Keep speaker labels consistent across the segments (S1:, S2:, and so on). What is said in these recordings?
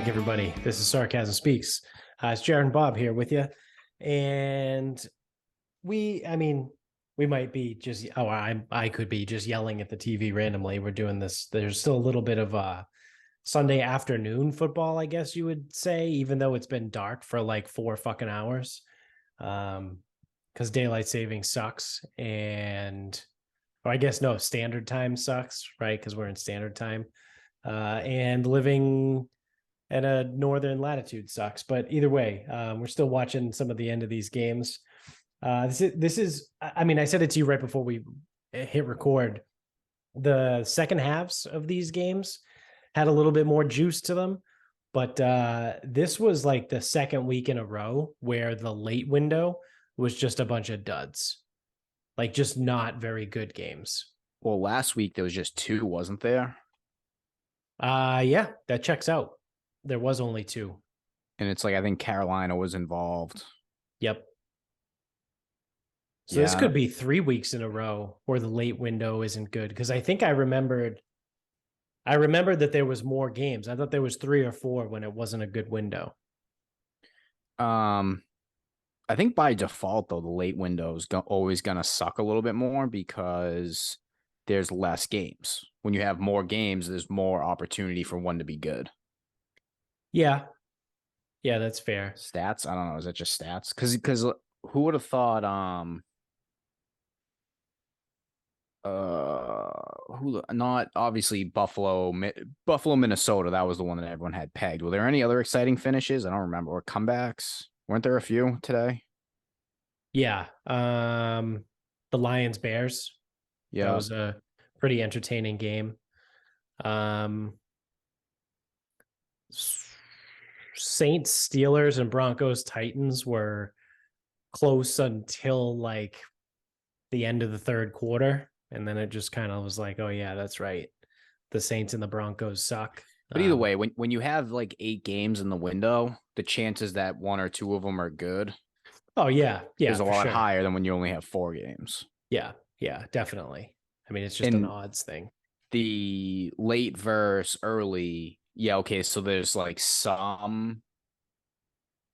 S1: back, everybody. This is Sarcasm Speaks. It's Jared and Bob here with you. And we might be just, I could be just yelling at the TV randomly. We're doing this. There's still a little bit of Sunday afternoon football, I guess you would say, even though it's been dark for like 4 fucking hours. Because daylight saving sucks. Or I guess, no, standard time sucks, right? Because we're in standard time. And living at a northern latitude sucks. But either way, we're still watching some of the end of these games. This is, I mean, I said it to you right before we hit record. The second halves of these games had a little bit more juice to them. But this was like the second week in a row where the late window was just a bunch of duds. Like just not very good games.
S2: Well, last week there was just 2, wasn't there?
S1: Yeah, that checks out. There was only 2.
S2: And it's like, I think Carolina was involved.
S1: Yep. So this could be 3 weeks in a row where the late window isn't good. Because I think I remembered that there was more games. I thought there was 3 or 4 when it wasn't a good window.
S2: I think by default, though, the late window is always going to suck a little bit more because there's less games. When you have more games, there's more opportunity for one to be good.
S1: Yeah. Yeah, that's fair.
S2: Stats? I don't know. Is that just stats? Because who would have thought not obviously Buffalo, Minnesota, that was the one that everyone had pegged. Were there any other exciting finishes? I don't remember. Or comebacks? Weren't there a few today?
S1: Yeah. The Lions Bears.
S2: Yeah.
S1: That was a pretty entertaining game. Saints, Steelers, and Broncos, Titans were close until like the end of the third quarter. And then it just kind of was like, oh, yeah, that's right. The Saints and the Broncos suck.
S2: But either way, when you have like 8 games in the window, the chances that 1 or 2 of them are good.
S1: Oh, yeah. Yeah.
S2: Is a lot higher than when you only have 4 games.
S1: Yeah. Yeah, definitely. I mean, it's just an odds thing.
S2: The late versus early. Yeah. Okay. So there's like some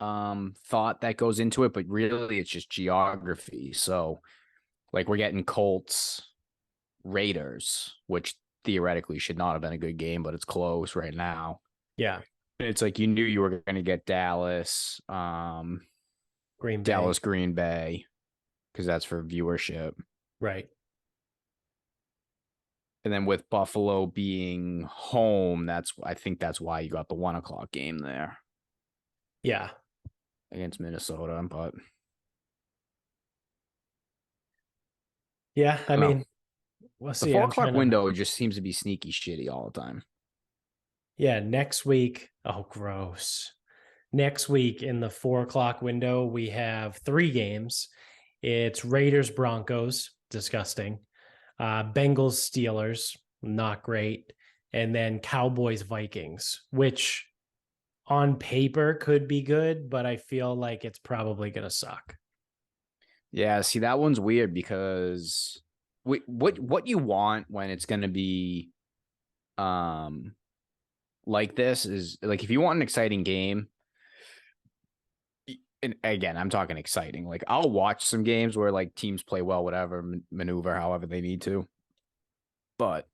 S2: thought that goes into it, but really it's just geography. So like we're getting Colts, Raiders, which theoretically should not have been a good game, but it's close right now.
S1: Yeah.
S2: It's like you knew you were going to get Dallas,
S1: Green
S2: Bay, because that's for viewership.
S1: Right.
S2: And then with Buffalo being home, I think that's why you got the 1 o'clock game there.
S1: Yeah.
S2: Against Minnesota, but
S1: yeah, I mean, we'll see.
S2: The 4 o'clock window just seems to be sneaky shitty all the time.
S1: Yeah, next week. Oh, gross. Next week in the 4 o'clock window, we have 3 games. It's Raiders, Broncos, disgusting. Bengals, Steelers, not great. And then Cowboys, Vikings, which on paper could be good, but I feel like it's probably going to suck.
S2: Yeah, see, that one's weird because what you want when it's going to be like this is like if you want an exciting game, and again, I'm talking exciting. Like I'll watch some games where like teams play well, whatever, maneuver however they need to. But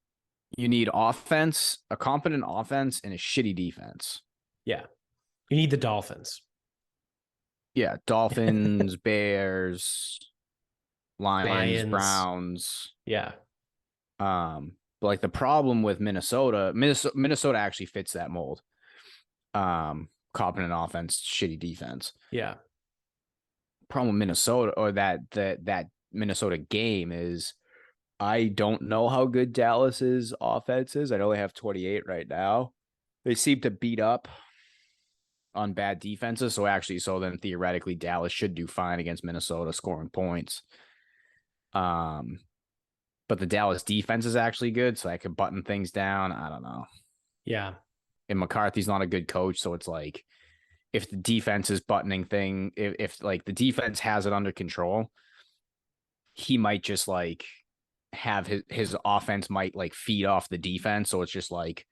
S2: you need offense, a competent offense, and a shitty defense.
S1: Yeah. You need the Dolphins.
S2: Yeah, Dolphins, Bears, Lions, Browns.
S1: Yeah.
S2: But like the problem with Minnesota actually fits that mold. Competent offense, shitty defense.
S1: Yeah.
S2: Problem with Minnesota or that Minnesota game is I don't know how good Dallas's offense is. I know they have 28 right now. They seem to beat up on bad defenses. So then theoretically Dallas should do fine against Minnesota scoring points. But the Dallas defense is actually good, so I could button things down. I don't know.
S1: Yeah.
S2: And McCarthy's not a good coach, so it's like if the defense is buttoning thing, if like the defense has it under control, he might just like have his offense might like feed off the defense. So it's just like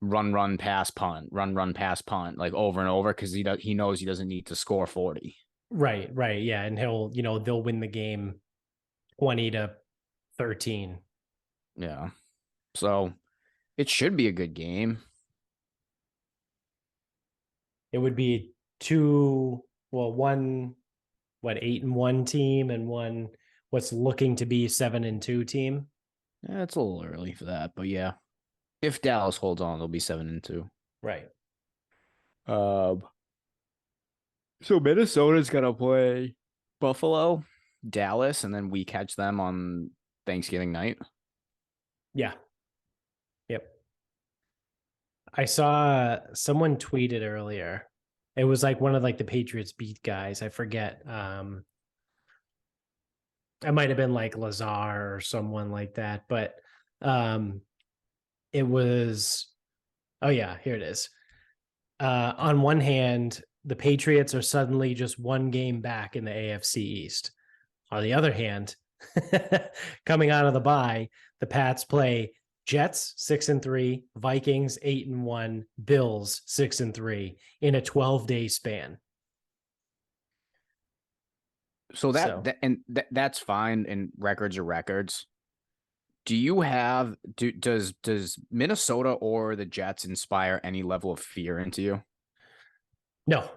S2: run, pass, punt, run, pass, punt, like over and over because he knows he doesn't need to score 40.
S1: Right, right. Yeah. And they'll win the game 20-13.
S2: Yeah. So it should be a good game.
S1: It would be one, 8-1 team and one what's looking to be 7-2 team.
S2: Yeah, it's a little early for that, but yeah. If Dallas holds on, they'll be 7-2.
S1: Right.
S2: Um, so Minnesota's gonna play Buffalo, Dallas, and then we catch them on Thanksgiving night.
S1: Yeah. Yep. I saw someone tweeted earlier. It was like one of like the Patriots beat guys. I forget. It might have been like Lazar or someone like that, but um it was, oh yeah, here it is. On one hand, the Patriots are suddenly just one game back in the AFC East. On the other hand, coming out of the bye, the Pats play Jets 6-3, Vikings 8-1, Bills 6-3 in a 12-day span.
S2: So
S1: So
S2: that's fine, and records are records. Do you have does Minnesota or the Jets inspire any level of fear into you?
S1: no.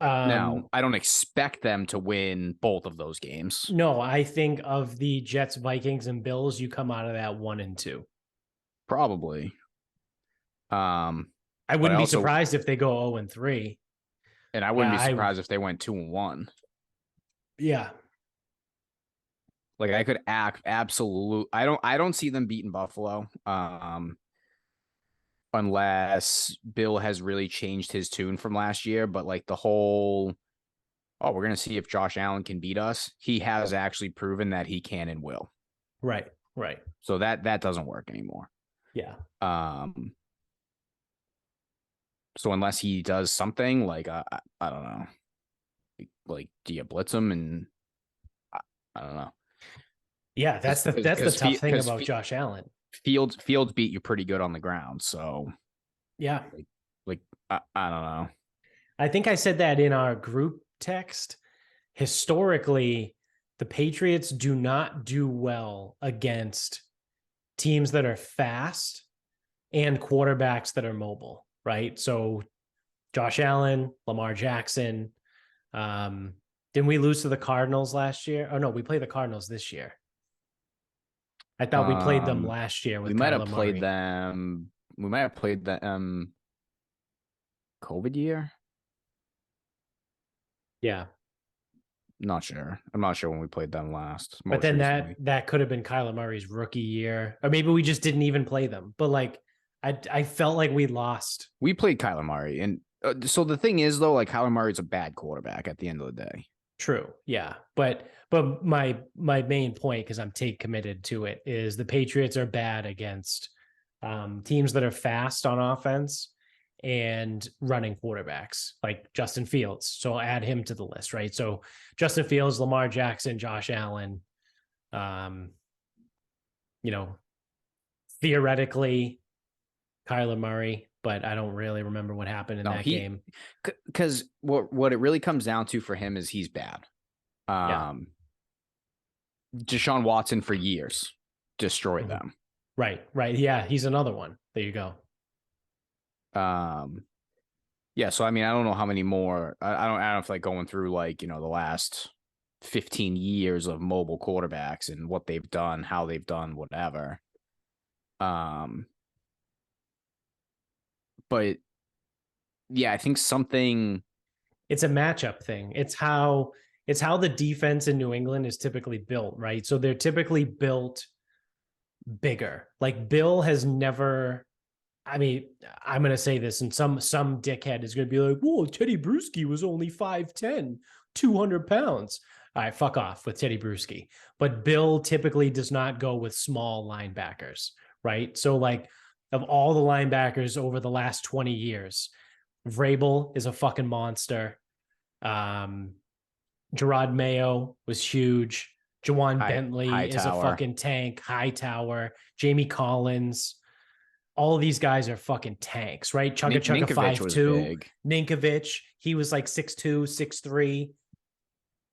S2: No, I don't expect them to win both of those games.
S1: No, I think of the Jets, Vikings, and Bills, you come out of that 1-2.
S2: Probably.
S1: I
S2: But I
S1: wouldn't be
S2: also
S1: surprised if they go 0-3.
S2: and I wouldn't be surprised if they went 2-1.
S1: Yeah.
S2: Like I could act absolute. I don't see them beating Buffalo. Unless Bill has really changed his tune from last year. But like the whole, oh, we're gonna see if Josh Allen can beat us. He has actually proven that he can and will.
S1: Right. Right.
S2: So that doesn't work anymore.
S1: Yeah.
S2: So unless he does something like I don't know, like do you blitz him and I don't know.
S1: Yeah, that's the tough thing about Josh Allen.
S2: Fields beat you pretty good on the ground, so
S1: yeah,
S2: like I don't know.
S1: I think I said that in our group text. Historically, the Patriots do not do well against teams that are fast and quarterbacks that are mobile, right? So Josh Allen, Lamar Jackson. Didn't we lose to the Cardinals last year? Oh no, we play the Cardinals this year. I thought we played them last year with
S2: we might have
S1: Kyler
S2: played
S1: Murray.
S2: them. We might have played the COVID year.
S1: Yeah.
S2: Not sure. I'm not sure when we played them last.
S1: But then that could have been Kyler Murray's rookie year, or maybe we just didn't even play them. But like, I felt like we lost.
S2: We played Kyler Murray, and so the thing is though, like Kyler Murray's a bad quarterback at the end of the day.
S1: True, yeah, but my main point, because I'm take committed to it, is the Patriots are bad against teams that are fast on offense and running quarterbacks like Justin Fields. So I'll add him to the list, right? So Justin Fields, Lamar Jackson, Josh Allen, theoretically Kyler Murray, but I don't really remember what happened in that game.
S2: Because what it really comes down to for him is he's bad. Deshaun Watson for years destroyed them.
S1: Right. Yeah, he's another one. There you go.
S2: Yeah, so I mean, I don't know how many more. I don't know if like going through like, the last 15 years of mobile quarterbacks and what they've done, how they've done, whatever. But yeah, I think
S1: it's a matchup thing. It's how the defense in New England is typically built, right? So they're typically built bigger. Like Bill has never, I mean, I'm going to say this, and some dickhead is going to be like, whoa, Teddy Bruschi was only 5'10", 200 pounds. All right, fuck off with Teddy Bruschi. But Bill typically does not go with small linebackers, right? So like of all the linebackers over the last 20 years, Vrabel is a fucking monster. Gerard Mayo was huge. Jawan Bentley is a fucking tank. Hightower, Jamie Collins. all of these guys are fucking tanks, right? Chugga Chugga
S2: Ninkovich was
S1: 5'2",
S2: big.
S1: Ninkovich, he was like 6'2", 6'3".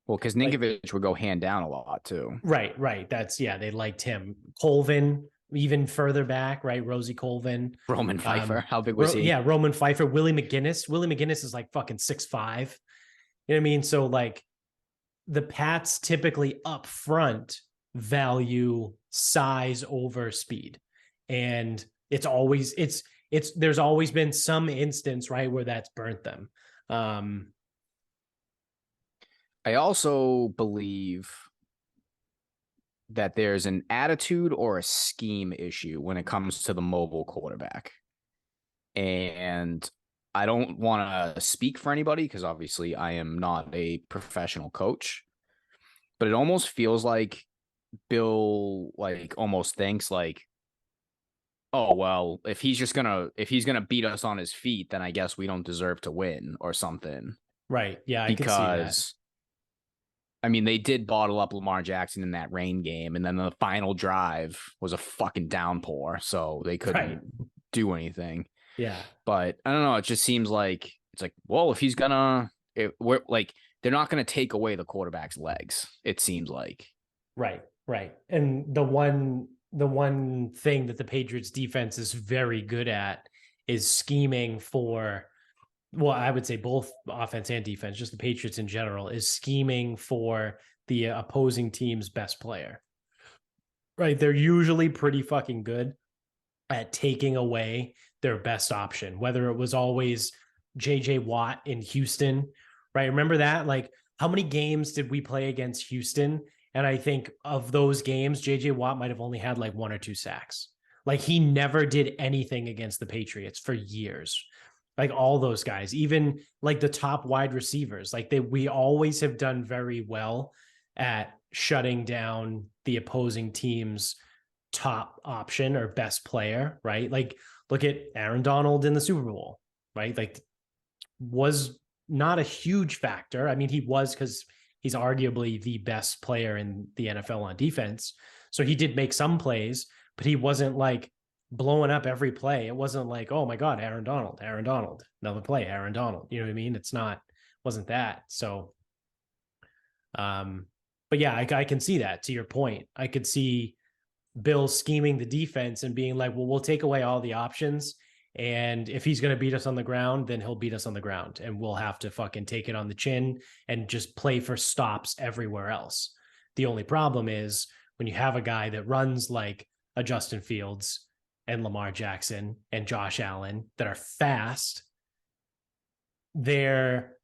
S2: Well, because
S1: Like,
S2: Ninkovich would go hand down a lot too.
S1: right. That's, yeah, they liked him. Colvin, even further back, right? Rosie Colvin.
S2: Roman Pfeiffer, how big was he?
S1: Yeah, Roman Pfeiffer, Willie McGinnis. Willie McGinnis is like fucking 6'5". You know what I mean? So like the Pats typically up front value size over speed. And there's always been some instance, right, where that's burnt them.
S2: I also believe that there's an attitude or a scheme issue when it comes to the mobile quarterback. And I don't want to speak for anybody because obviously I am not a professional coach, but it almost feels like Bill like almost thinks like, oh well, if he's gonna beat us on his feet, then I guess we don't deserve to win or something.
S1: Right. Yeah, I can see that.
S2: Because I mean, they did bottle up Lamar Jackson in that rain game, and then the final drive was a fucking downpour, so they couldn't do anything.
S1: Yeah.
S2: But I don't know. It just seems like it's like, well, if he's we're like, they're not gonna take away the quarterback's legs. It seems like.
S1: Right. And the one thing that the Patriots defense is very good at is scheming for, well, I would say both offense and defense, just the Patriots in general, is scheming for the opposing team's best player. Right. They're usually pretty fucking good at taking away their best option, whether it was always JJ Watt in Houston. Right. Remember that? Like, how many games did we play against Houston? And I think of those games, JJ Watt might have only had like 1 or 2 sacks. Like, he never did anything against the Patriots for years. Like, all those guys, even like the top wide receivers, like we always have done very well at shutting down the opposing team's top option or best player, right? Like, look at Aaron Donald in the Super Bowl, right? Like, was not a huge factor. I mean, he was, because he's arguably the best player in the NFL on defense. So he did make some plays, but he wasn't like blowing up every play. It wasn't like, oh my God, Aaron Donald, another play, Aaron Donald. You know what I mean? Wasn't that. So, but yeah, I can see that. To your point, I could see Bill scheming the defense and being like, well, we'll take away all the options. And if he's going to beat us on the ground, then he'll beat us on the ground, and we'll have to fucking take it on the chin and just play for stops everywhere else. The only problem is when you have a guy that runs like a Justin Fields and Lamar Jackson and Josh Allen that are fast, their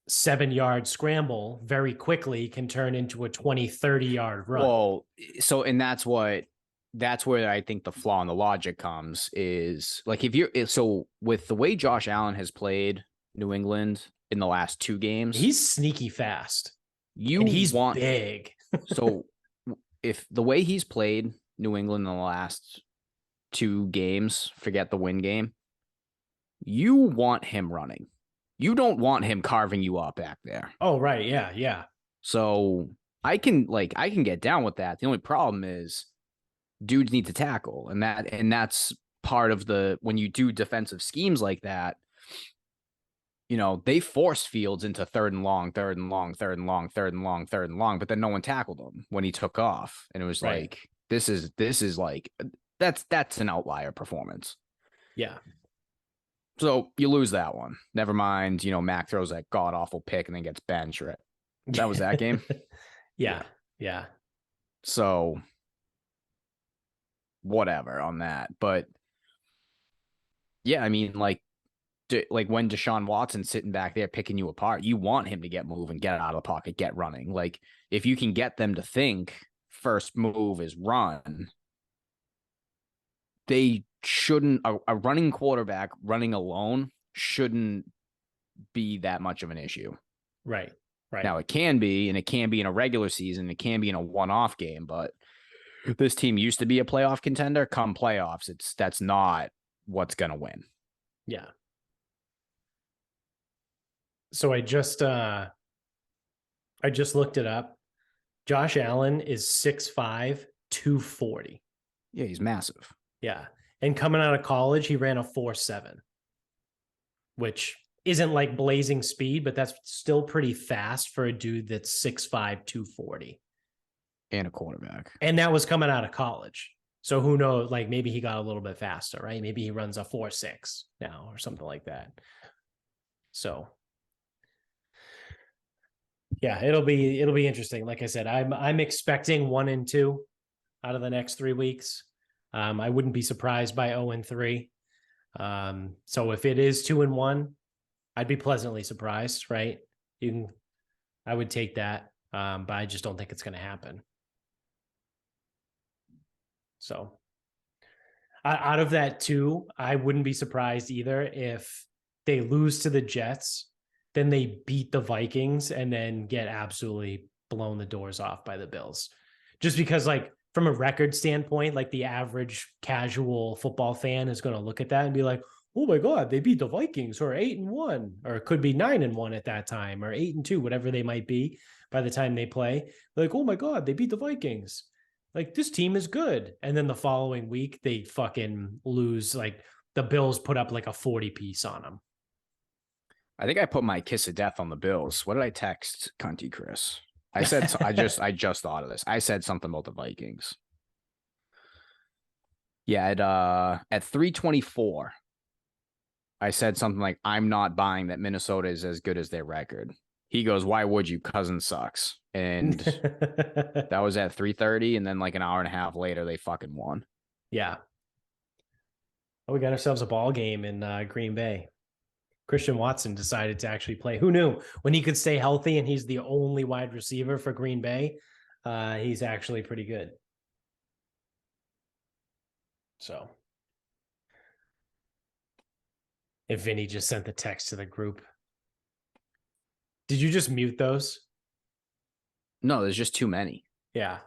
S1: 7-yard scramble very quickly can turn into a 20-30-yard run.
S2: Well, so, and that's where I think the flaw in the logic comes is like, so with the way Josh Allen has played New England in the last 2 games,
S1: he's sneaky fast. And he's big.
S2: So if the way he's played New England in the last 2 games, forget the win game, you want him running. You don't want him carving you up back there.
S1: Oh, right. Yeah.
S2: So I can get down with that. The only problem is dudes need to tackle, and that's part of when you do defensive schemes like that, you know, they force Fields into third and long, but then no one tackled him when he took off. And it was right. Like, this is like, that's an outlier performance.
S1: Yeah.
S2: So you lose that one. Never mind, you know, Mac throws that god awful pick and then gets benched. Right? That was that game.
S1: Yeah.
S2: So whatever on that. But yeah, I mean, like when Deshaun Watson's sitting back there picking you apart, you want him to get moving, get out of the pocket, get running. Like, if you can get them to think first move is run, they shouldn't, a running quarterback running alone shouldn't be that much of an issue.
S1: Right.
S2: Now it can be, and it can be in a regular season, it can be in a one-off game, but this team used to be a playoff contender. Come playoffs, that's not what's going to win.
S1: Yeah. So I just looked it up. Josh Allen is 6'5", 240.
S2: Yeah, he's massive.
S1: Yeah. And coming out of college, he ran a 4.7, which isn't like blazing speed, but that's still pretty fast for a dude that's 6'5", 240.
S2: And a quarterback.
S1: And that was coming out of college. So who knows? Like maybe he got a little bit faster, right? Maybe he runs a 4.6 now or something like that. So yeah, it'll be interesting. Like I said, I'm expecting 1-2 out of the next 3 weeks. I wouldn't be surprised by 0-3. So if it is 2-1, I'd be pleasantly surprised, right? I would take that. But I just don't think it's going to happen. So out of that 2, I wouldn't be surprised either if they lose to the Jets, then they beat the Vikings and then get absolutely blown the doors off by the Bills. Just because like from a record standpoint, like the average casual football fan is going to look at that and be like, oh my God, they beat the Vikings who are 8-1, or it could be 9-1 at that time, or 8-2, whatever they might be by the time they play. They're like, oh my God, they beat the Vikings. Like this team is good. And then the following week, they fucking lose. Like the Bills put up like a 40 piece on them.
S2: I think I put my kiss of death on the Bills. What did I text Cunty Chris? I said I just thought of this. I said something about the Vikings. Yeah, at 3:24, I said something like, I'm not buying that Minnesota is as good as their record. He goes, why would you? Cousin sucks. And that was at 3:30, and then like an hour and a half later, they fucking won.
S1: Yeah. Well, we got ourselves a ball game in Green Bay. Christian Watson decided to actually play. Who knew? When he could stay healthy and he's the only wide receiver for Green Bay, he's actually pretty good. So if Vinny just sent the text to the group. Did you just mute those?
S2: No, there's just too many.
S1: Yeah.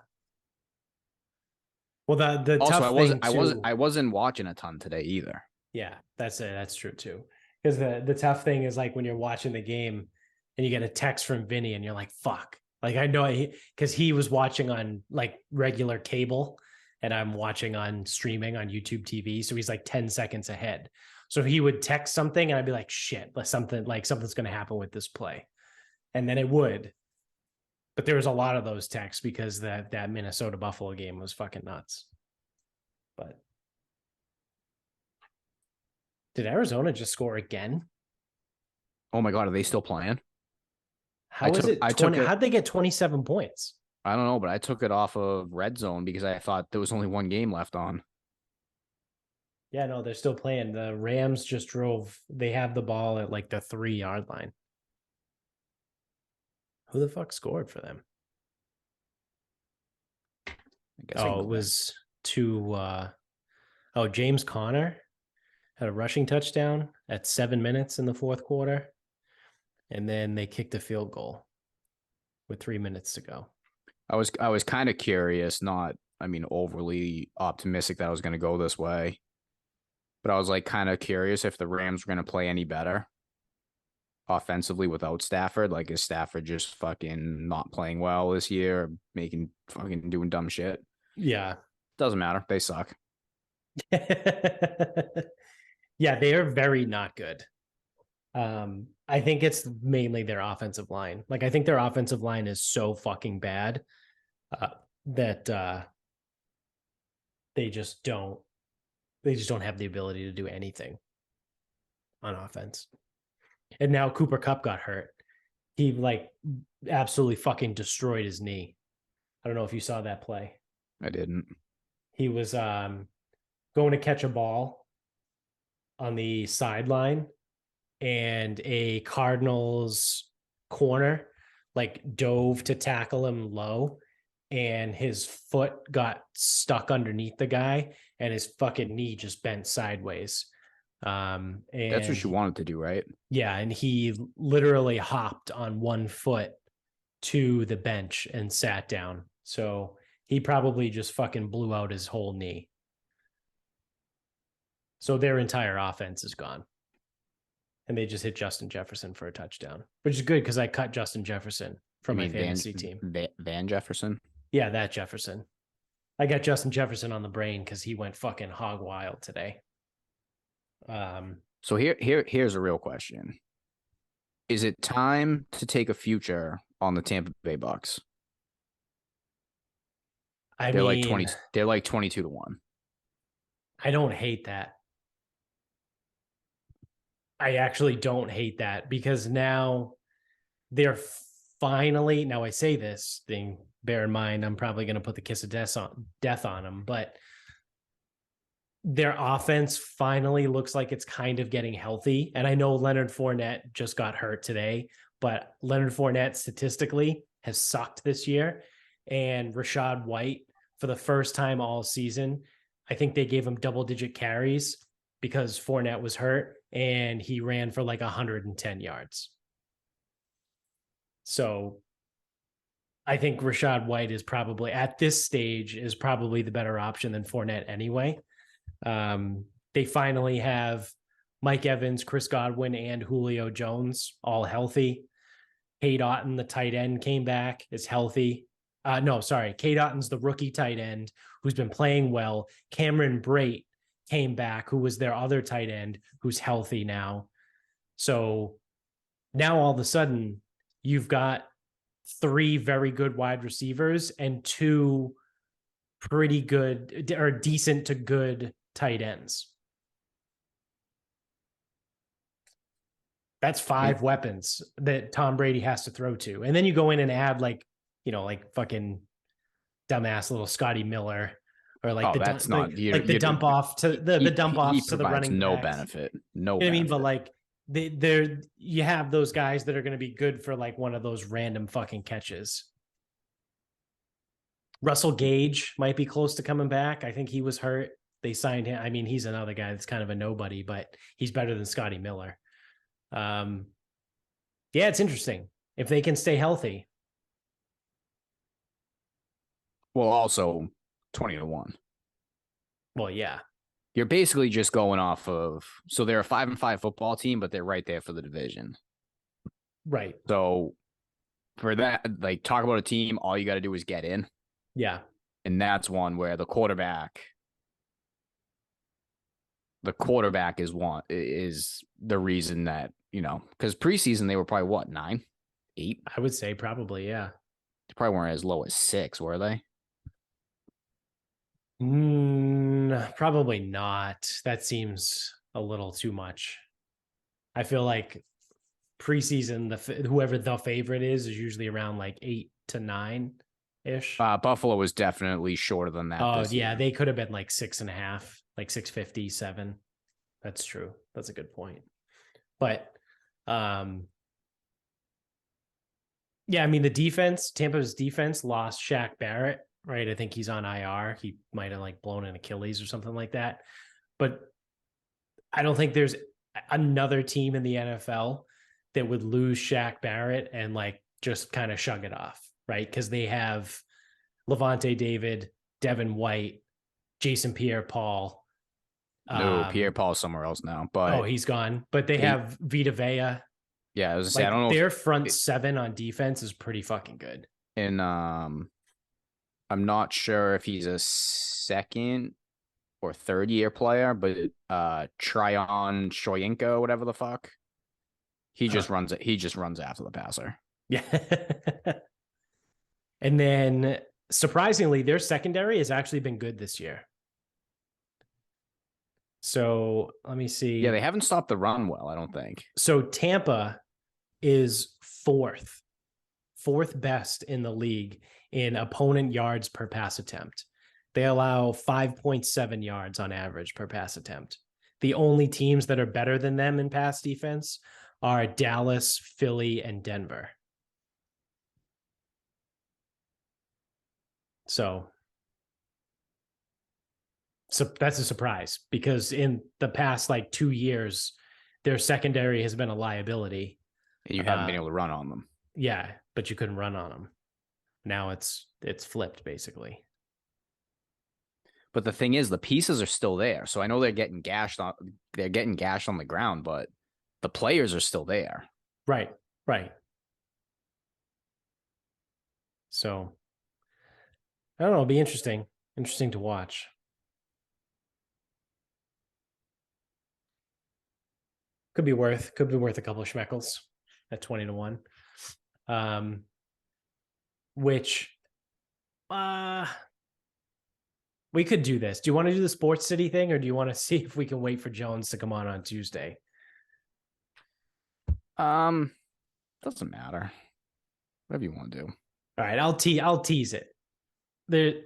S1: Well, the
S2: also,
S1: tough
S2: I wasn't watching a ton today either.
S1: Yeah, that's it. That's true too. Because the tough thing is like when you're watching the game and you get a text from Vinny and you're like, fuck. Like I know because he was watching on like regular cable and I'm watching on streaming on YouTube TV. So he's like 10 seconds ahead. So he would text something and I'd be like, shit, something's going to happen with this play. And then it would. But there was a lot of those texts because that Minnesota Buffalo game was fucking nuts. But did Arizona just score again?
S2: Oh my God, are they still playing?
S1: How'd they get 27 points?
S2: I don't know, but I took it off of Red Zone because I thought there was only one game left on.
S1: Yeah, no, they're still playing. The Rams just drove. They have the ball at like the 3-yard line. Who the fuck scored for them? It was James Conner had a rushing touchdown at 7 minutes in the fourth quarter. And then they kicked a field goal with 3 minutes to go.
S2: I was kind of curious, overly optimistic that I was going to go this way. But I was like kind of curious if the Rams were going to play any better offensively without Stafford. Like, is Stafford just fucking not playing well this year, doing dumb shit?
S1: Yeah.
S2: Doesn't matter. They suck.
S1: Yeah, they are very not good. I think it's mainly their offensive line. Like, I think their offensive line is so fucking bad that they just don't have the ability to do anything on offense. And now Cooper Kupp got hurt. He like absolutely fucking destroyed his knee. I don't know if you saw that play.
S2: I didn't.
S1: He was going to catch a ball on the sideline, and a Cardinals corner like dove to tackle him low, and his foot got stuck underneath the guy and his fucking knee just bent sideways. And
S2: that's what you wanted to do, right?
S1: Yeah, and he literally hopped on one foot to the bench and sat down. So he probably just fucking blew out his whole knee. So their entire offense is gone. And they just hit Justin Jefferson for a touchdown, which is good because I cut Justin Jefferson from my fantasy team.
S2: Van Jefferson?
S1: Yeah, that Jefferson. I got Justin Jefferson on the brain because he went fucking hog wild today.
S2: So here's a real question. Is it time to take a future on the Tampa Bay Bucks?
S1: I
S2: They're like
S1: mean,
S2: 20, they're like 22 to 1.
S1: I don't hate that. I actually don't hate that because now they're finally, now I say this thing, bear in mind, I'm probably going to put the kiss of death on them, but their offense finally looks like it's kind of getting healthy. And I know Leonard Fournette just got hurt today, but Leonard Fournette statistically has sucked this year. And Rashad White, for the first time all season, I think they gave him double-digit carries because Fournette was hurt, and he ran for like 110 yards. So I think Rashad White is probably at this stage is probably the better option than Fournette anyway. They finally have Mike Evans, Chris Godwin, and Julio Jones all healthy. Cade Otton, the tight end, came back, is healthy. No, sorry. Cade Otton's the rookie tight end who's been playing well. Cameron Brate came back, who was their other tight end, who's healthy now. So now all of a sudden, you've got 3 very good wide receivers and 2 pretty good or decent to good tight ends. That's 5 weapons that Tom Brady has to throw to. And then you go in and add like fucking dumbass little Scotty Miller or like
S2: that's not
S1: the dump off to the dump offs to the running
S2: no
S1: backs.
S2: benefit. No,
S1: you know what I mean, but like they're you have those guys that are going to be good for like one of those random fucking catches. Russell Gage might be close to coming back. I think he was hurt. They signed him. I mean, he's another guy that's kind of a nobody, but he's better than Scotty Miller. Yeah, it's interesting if they can stay healthy.
S2: Well, also 20 to 1.
S1: Well, yeah.
S2: You're basically just going off of, so they're a 5-5 football team, but they're right there for the division.
S1: Right.
S2: So for that, like, talk about a team, all you got to do is get in.
S1: Yeah.
S2: And that's one where the quarterback is the reason that, because preseason they were probably what, 9, 8?
S1: I would say probably, yeah.
S2: They probably weren't as low as 6, were they?
S1: Probably not. That seems a little too much. I feel like preseason, whoever the favorite is usually around like 8 to 9 ish.
S2: Buffalo was definitely shorter than that.
S1: Oh yeah, they could have been like 6.5, like 657. That's true. That's a good point. But yeah, I mean the defense, Tampa's defense lost Shaq Barrett, right? I think he's on IR. He might have like blown an Achilles or something like that. But I don't think there's another team in the NFL that would lose Shaq Barrett and like just kind of shrug it off, right? Because they have Levante David, Devin White, Jason Pierre-Paul.
S2: No, Pierre-Paul's somewhere else now. But
S1: he's gone. But they have Vita Vea.
S2: Yeah, I was
S1: like,
S2: I don't know.
S1: Their front 7 on defense is pretty fucking good.
S2: And I'm not sure if he's a second or third year player, but Tryon Shoyinka, whatever the fuck. He just runs it. He just runs after the passer.
S1: Yeah. And then surprisingly, their secondary has actually been good this year. So let me see.
S2: Yeah, they haven't stopped the run well, I don't think.
S1: So Tampa is fourth best in the league in opponent yards per pass attempt. They allow 5.7 yards on average per pass attempt. The only teams that are better than them in pass defense are Dallas, Philly, and Denver. So that's a surprise because in the past like 2 years, their secondary has been a liability.
S2: And you haven't been able to run on them.
S1: Yeah, but you couldn't run on them. Now it's flipped basically.
S2: But the thing is, the pieces are still there. So I know they're getting gashed on the ground, but the players are still there.
S1: Right. So I don't know. It'll be interesting. Interesting to watch. Could be worth a couple of schmeckles at 20-1. Which we could do this. Do you want to do the Sports City thing, or do you want to see if we can wait for Jones to come on Tuesday?
S2: Doesn't matter. Whatever you want to do.
S1: All right, I'll tease it.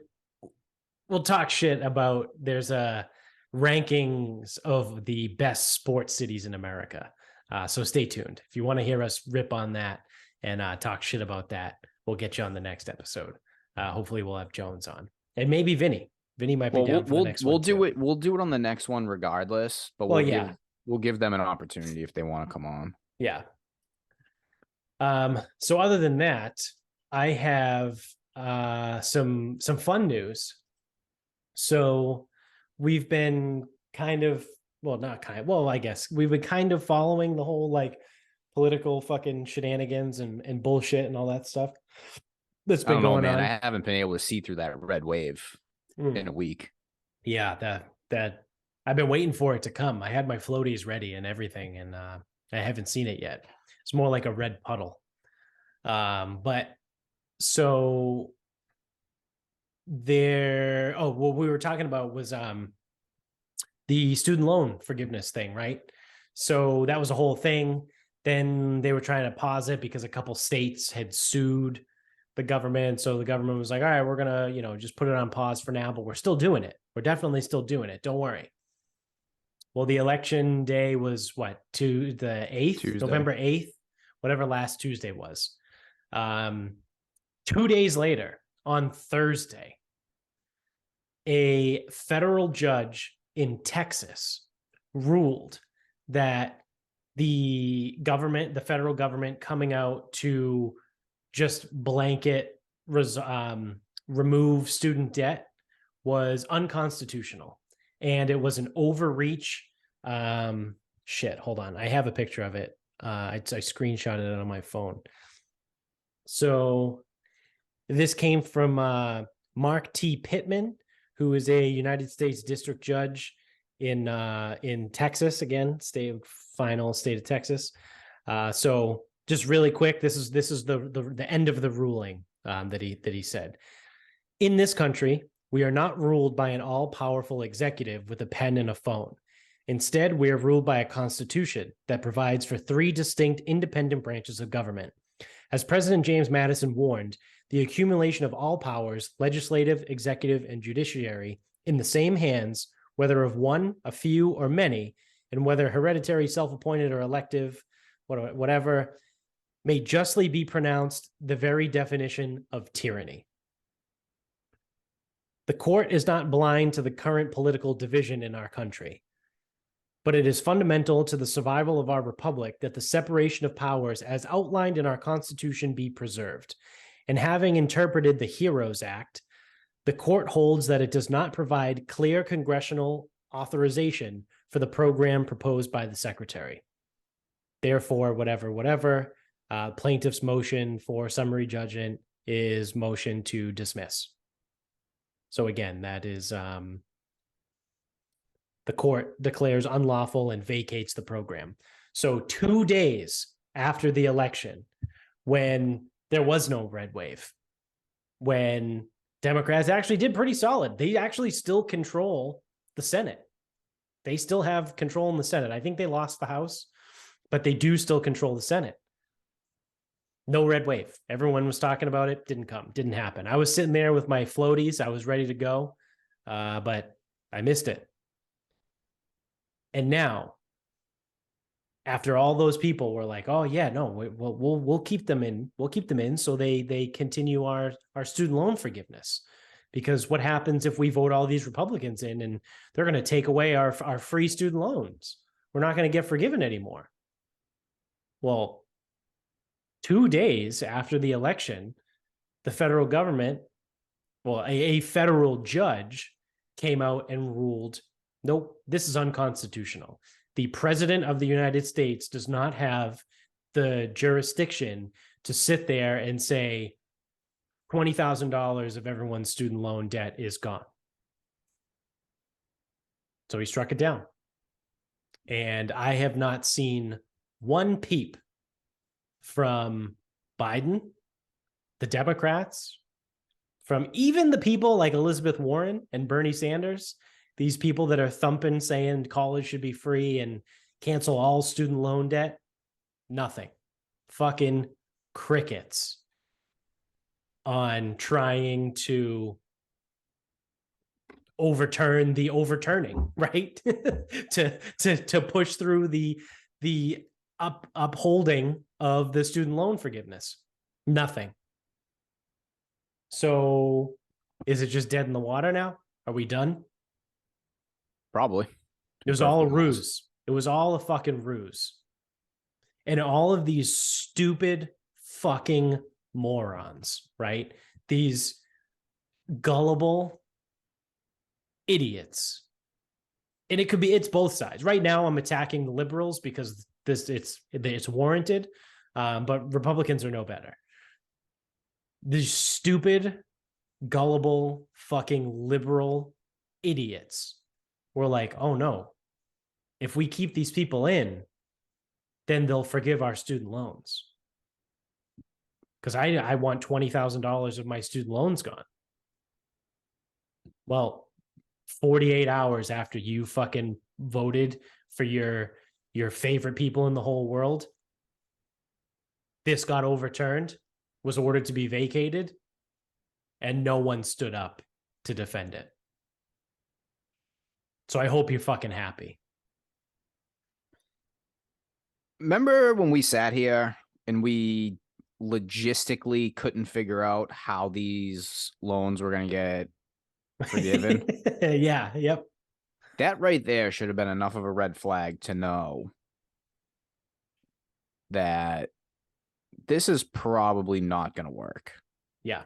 S1: We'll talk shit about there's a rankings of the best sports cities in America. So stay tuned. If you want to hear us rip on that and talk shit about that, we'll get you on the next episode. Hopefully we'll have Jones on. And maybe Vinny. Vinny might be down for the next one.
S2: We'll do it on the next one regardless, but we'll give them an opportunity if they want to come on.
S1: Yeah. So other than that, I have some fun news. So we've been I guess we've been kind of following the whole like political fucking shenanigans and bullshit and all that stuff that's been going on.
S2: I haven't been able to see through that red wave in a week.
S1: Yeah, that I've been waiting for it to come. I had my floaties ready and everything, and I haven't seen it yet. It's more like a red puddle. But so what we were talking about was the student loan forgiveness thing, right? So that was a whole thing. Then they were trying to pause it because a couple states had sued the government. So the government was like, all right, we're going to, just put it on pause for now, but we're still doing it. We're definitely still doing it. Don't worry. Well, the election day was to the 8th, Tuesday. November 8th, whatever last Tuesday was. 2 days later, on Thursday, a federal judge in Texas ruled that the federal government coming out to just blanket remove student debt was unconstitutional. And it was an overreach. Hold on. I have a picture of it. I screenshotted it on my phone. So this came from Mark T. Pittman, who is a United States district judge in Texas, again, state of Texas. So just really quick, this is the end of the ruling that he said. In this country, we are not ruled by an all-powerful executive with a pen and a phone. Instead, we are ruled by a constitution that provides for 3 distinct independent branches of government. As President James Madison warned, the accumulation of all powers, legislative, executive, and judiciary, in the same hands, whether of one, a few, or many, and whether hereditary, self-appointed, or elective, whatever, may justly be pronounced the very definition of tyranny. The court is not blind to the current political division in our country, but it is fundamental to the survival of our republic that the separation of powers as outlined in our Constitution be preserved. And having interpreted the HEROES Act, the court holds that it does not provide clear congressional authorization for the program proposed by the Secretary. Therefore, whatever, plaintiff's motion for summary judgment is motion to dismiss. So again, that is the court declares unlawful and vacates the program. So 2 days after the election, when there was no red wave, when Democrats actually did pretty solid, they actually still control the Senate. They still have control in the Senate. I think they lost the House, but they do still control the Senate. No red wave. Everyone was talking about it. Didn't happen. I was sitting there with my floaties. I was ready to go, but I missed it. And now, after all those people were like, "Oh yeah, no, we'll keep them in. We'll keep them in," so they continue our student loan forgiveness. Because what happens if we vote all these Republicans in and they're going to take away our free student loans? We're not going to get forgiven anymore. Well, 2 days after the election, the federal government, a federal judge came out and ruled, nope, this is unconstitutional. The president of the United States does not have the jurisdiction to sit there and say $20,000 of everyone's student loan debt is gone. So he struck it down. And I have not seen one peep from Biden, the Democrats, from even the people like Elizabeth Warren and Bernie Sanders, these people that are thumping saying college should be free and cancel all student loan debt. Nothing. Fucking crickets on trying to overturn the overturning, right? to push through the upholding of the student loan forgiveness. Nothing. So is it just dead in the water now? Are we done?
S2: Probably.
S1: It was all a ruse. It was all a fucking ruse. And all of these stupid fucking morons, right? These gullible idiots. And it's both sides. Right now I'm attacking the liberals because it's warranted. But Republicans are no better. These stupid, gullible, fucking liberal idiots were like, oh no, if we keep these people in, then they'll forgive our student loans. Because I want $20,000 of my student loans gone. Well, 48 hours after you fucking voted for your favorite people in the whole world, this got overturned, was ordered to be vacated, and no one stood up to defend it. So I hope you're fucking happy.
S2: Remember when we sat here and we logistically couldn't figure out how these loans were going to get forgiven?
S1: Yeah, yep.
S2: That right there should have been enough of a red flag to know that this is probably not going to work.
S1: Yeah.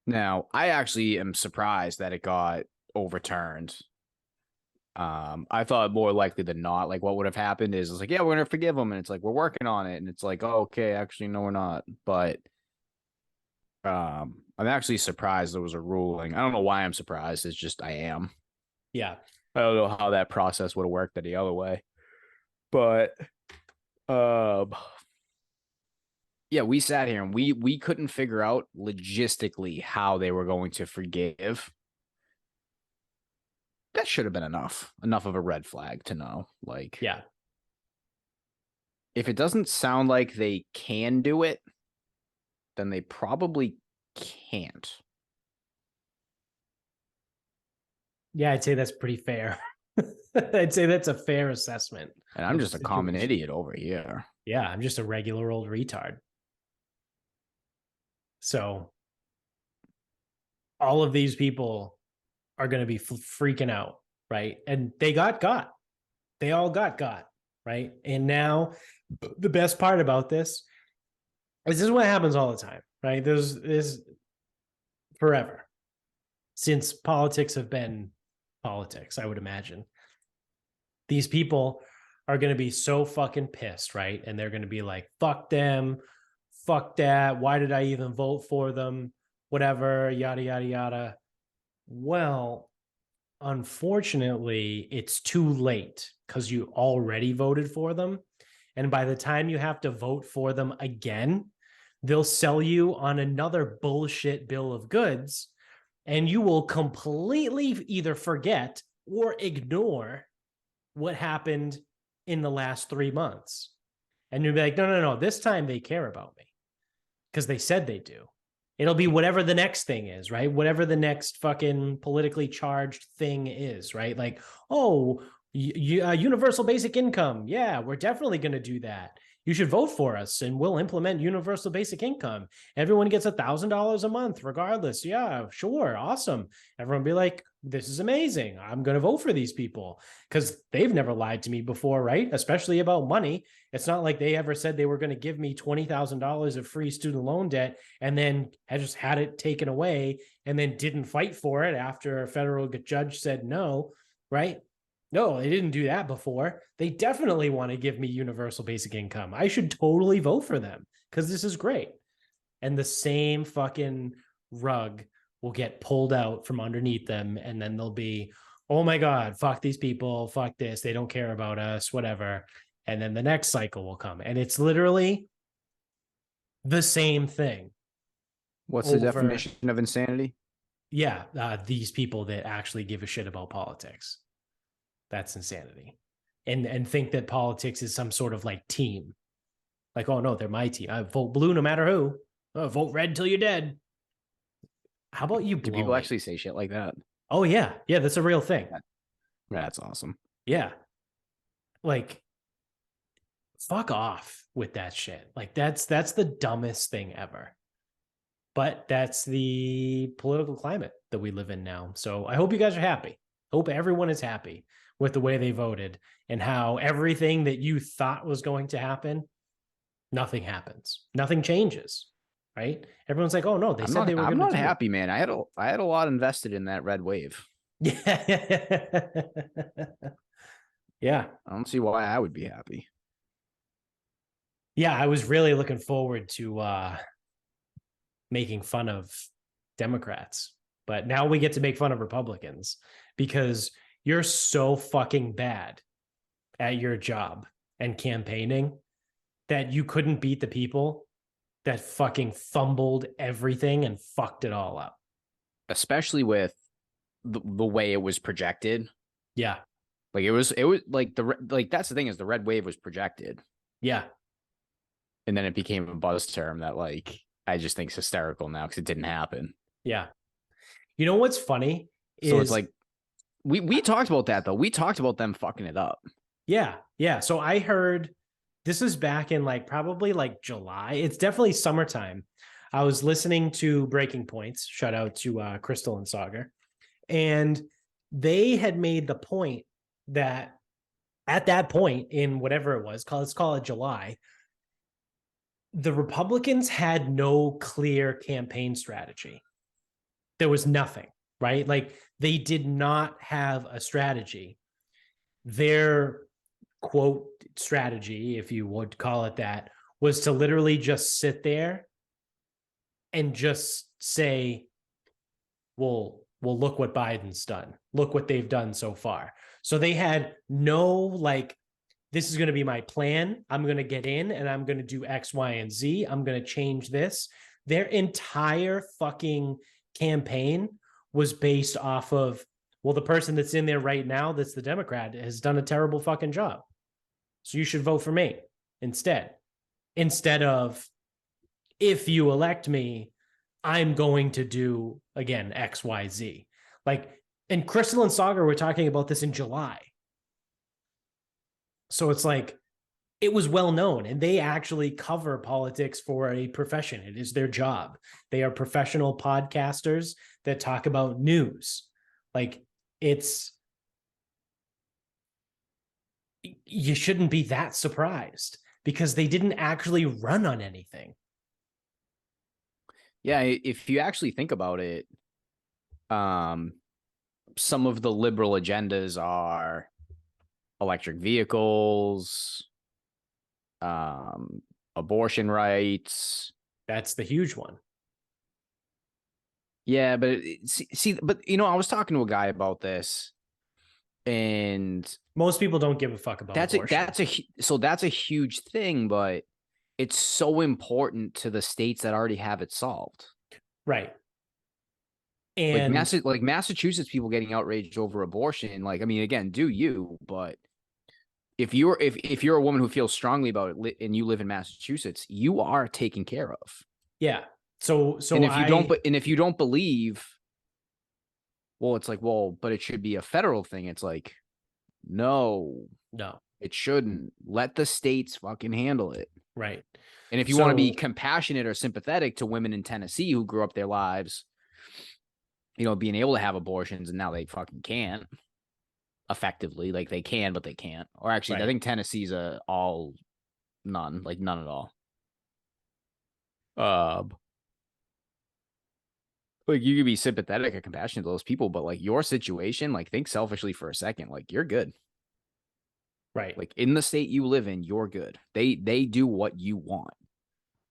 S2: Now, I actually am surprised that it got overturned. I thought more likely than not, like what would have happened is it's like, yeah, we're going to forgive them. And it's like, we're working on it. And it's like, oh, okay, actually, no, we're not. But I'm actually surprised there was a ruling. I don't know why I'm surprised. It's just I am.
S1: Yeah.
S2: I don't know how that process would have worked any other way. But yeah, we sat here and we couldn't figure out logistically how they were going to forgive. That should have been enough of a red flag to know. Like,
S1: yeah,
S2: if it doesn't sound like they can do it, then they probably can't.
S1: Yeah, I'd say that's pretty fair. I'd say that's a fair assessment.
S2: And I'm just a common idiot over here.
S1: Yeah, I'm just a regular old retard. So all of these people are going to be freaking out, right? And they got. They all got, right? And now the best part about this is what happens all the time, right? There's forever since politics have been politics, I would imagine. These people are going to be so fucking pissed, right? And they're going to be like, fuck them, fuck that. Why did I even vote for them? Whatever, yada, yada, yada. Well, unfortunately, it's too late because you already voted for them. And by the time you have to vote for them again, they'll sell you on another bullshit bill of goods, and you will completely either forget or ignore what happened in the last 3 months. And you'll be like, no, this time they care about me because they said they do. It'll be whatever the next thing is, right? Whatever the next fucking politically charged thing is, right? Like, oh, universal basic income. Yeah, we're definitely going to do that. You should vote for us and we'll implement universal basic income. Everyone gets $1,000 a month regardless. Yeah, sure. Awesome. Everyone be like, this is amazing. I'm going to vote for these people because they've never lied to me before, right? Especially about money. It's not like they ever said they were going to give me $20,000 of free student loan debt and then I just had it taken away and then didn't fight for it after a federal judge said no, right? No, they didn't do that before. They definitely want to give me universal basic income. I should totally vote for them because this is great. And the same fucking rug will get pulled out from underneath them, and then they'll be, oh my God, fuck these people, fuck this, they don't care about us, whatever. And then the next cycle will come. And it's literally the same thing
S2: What's the
S1: over.
S2: definition of insanity?
S1: Yeah, these people that actually give a shit about politics. That's insanity. And think that politics is some sort of like team. Like, oh no, they're my team. I vote blue no matter who. Oh, vote red till you're dead. How about you
S2: Do
S1: blow
S2: people
S1: me?
S2: actually say shit like that?
S1: Oh yeah, yeah, that's a real thing.
S2: That's awesome.
S1: Yeah, like fuck off with that shit. Like that's the dumbest thing ever. But that's the political climate that we live in now. So I hope you guys are happy. Hope everyone is happy with the way they voted and how everything that you thought was going to happen, nothing happens. Nothing changes. Right? Everyone's like, "Oh no, they said they were
S2: I'm
S1: going to
S2: not
S1: do
S2: happy, man. I had a lot invested in that red wave.
S1: it." Yeah. Yeah.
S2: I don't see why I would be happy.
S1: Yeah, I was really looking forward to making fun of Democrats. But now we get to make fun of Republicans because you're so fucking bad at your job and campaigning that you couldn't beat the people that fucking fumbled everything and fucked it all up.
S2: Especially with the way it was projected.
S1: Yeah.
S2: Like it was like that's the thing is the red wave was projected.
S1: Yeah.
S2: And then it became a buzz term that like I just think is hysterical now because it didn't happen.
S1: Yeah. You know what's funny
S2: So it's like we talked about that though. We talked about them fucking it up.
S1: Yeah. Yeah. So I heard this is back in like probably like July. It's definitely summertime. I was listening to Breaking Points. Shout out to Crystal and Sagar. And they had made the point that at that point in whatever it was, let's call it July, the Republicans had no clear campaign strategy. There was nothing, right? Like they did not have a strategy. Their quote strategy, if you would call it that, was to literally just sit there and just say, well, look what Biden's done. Look what they've done so far. So they had no like, this is going to be my plan. I'm going to get in and I'm going to do X, Y, and Z. I'm going to change this. Their entire fucking campaign was based off of, well, the person that's in there right now, that's the Democrat, has done a terrible fucking job. So you should vote for me instead of, if you elect me, I'm going to do, again, X, Y, Z. Like, and Crystal and Sagar were talking about this in July. So it's like, it was well known, and they actually cover politics for a profession. It is their job. They are professional podcasters that talk about news. Like, you shouldn't be that surprised because they didn't actually run on anything.
S2: Yeah, if you actually think about it, some of the liberal agendas are electric vehicles, abortion rights.
S1: That's the huge one.
S2: Yeah, but but I was talking to a guy about this, and
S1: most people don't give a fuck about abortion.
S2: That's a huge thing, but it's so important to the states that already have it solved.
S1: Right. And
S2: like Massachusetts people getting outraged over abortion, like, I mean, again, do you, but if you're a woman who feels strongly about it and you live in Massachusetts, you are taken care of.
S1: Yeah. So
S2: and if you don't believe, well, it's like, well, but it should be a federal thing. It's like, no, it shouldn't. Let the states fucking handle it.
S1: Right.
S2: And if you want to be compassionate or sympathetic to women in Tennessee who grew up their lives, being able to have abortions and now they fucking can't effectively. Like they can, but they can't. Or actually, right. I think Tennessee's none at all. Like you could be sympathetic and compassionate to those people, but like your situation, like think selfishly for a second, like you're good.
S1: Right.
S2: Like in the state you live in, you're good. They do what you want.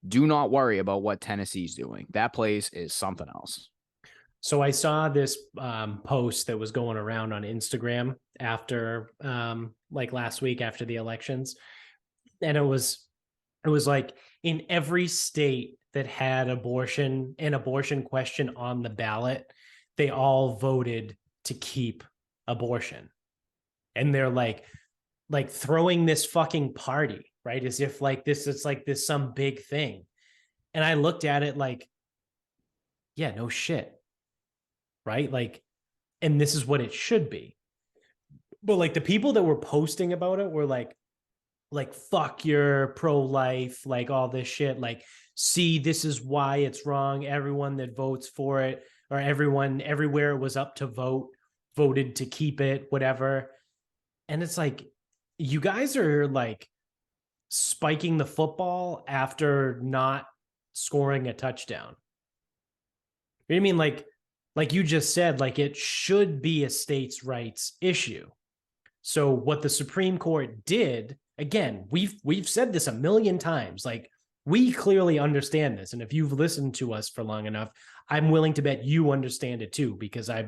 S2: Do not worry about what Tennessee's doing. That place is something else.
S1: So I saw this post that was going around on Instagram after like last week after the elections, and it was like in every state that had an abortion question on the ballot, they all voted to keep abortion. And they're like throwing this fucking party, right? As if like this is like this some big thing. And I looked at it like, yeah, no shit. Right? Like, and this is what it should be. But like the people that were posting about it were like fuck your pro-life, like all this shit, like see this is why it's wrong, everyone that votes for it or everyone everywhere it was up to vote voted to keep it, whatever. And it's like you guys are like spiking the football after not scoring a touchdown. You know what I mean? Like you just said, like it should be a states' rights issue. So what the Supreme Court did, again, we've said this a million times. Like we clearly understand this, and if you've listened to us for long enough, I'm willing to bet you understand it too. Because I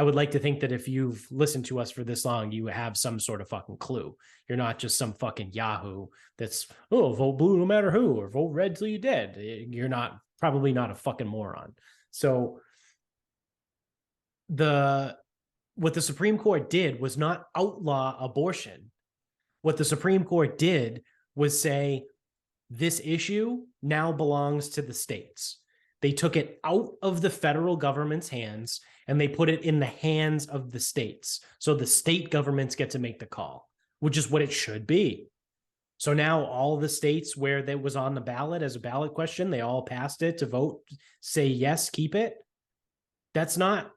S1: would like to think that if you've listened to us for this long, you have some sort of fucking clue. You're not just some fucking Yahoo that's vote blue no matter who or vote red till you're dead. You're not probably not a fucking moron. So the what the Supreme Court did was not outlaw abortion. What the Supreme Court did was say this issue now belongs to the states. They took it out of the federal government's hands and they put it in the hands of the states. So the state governments get to make the call, which is what it should be. So now all the states where that was on the ballot as a ballot question, they all passed it to vote, say yes, keep it. That's not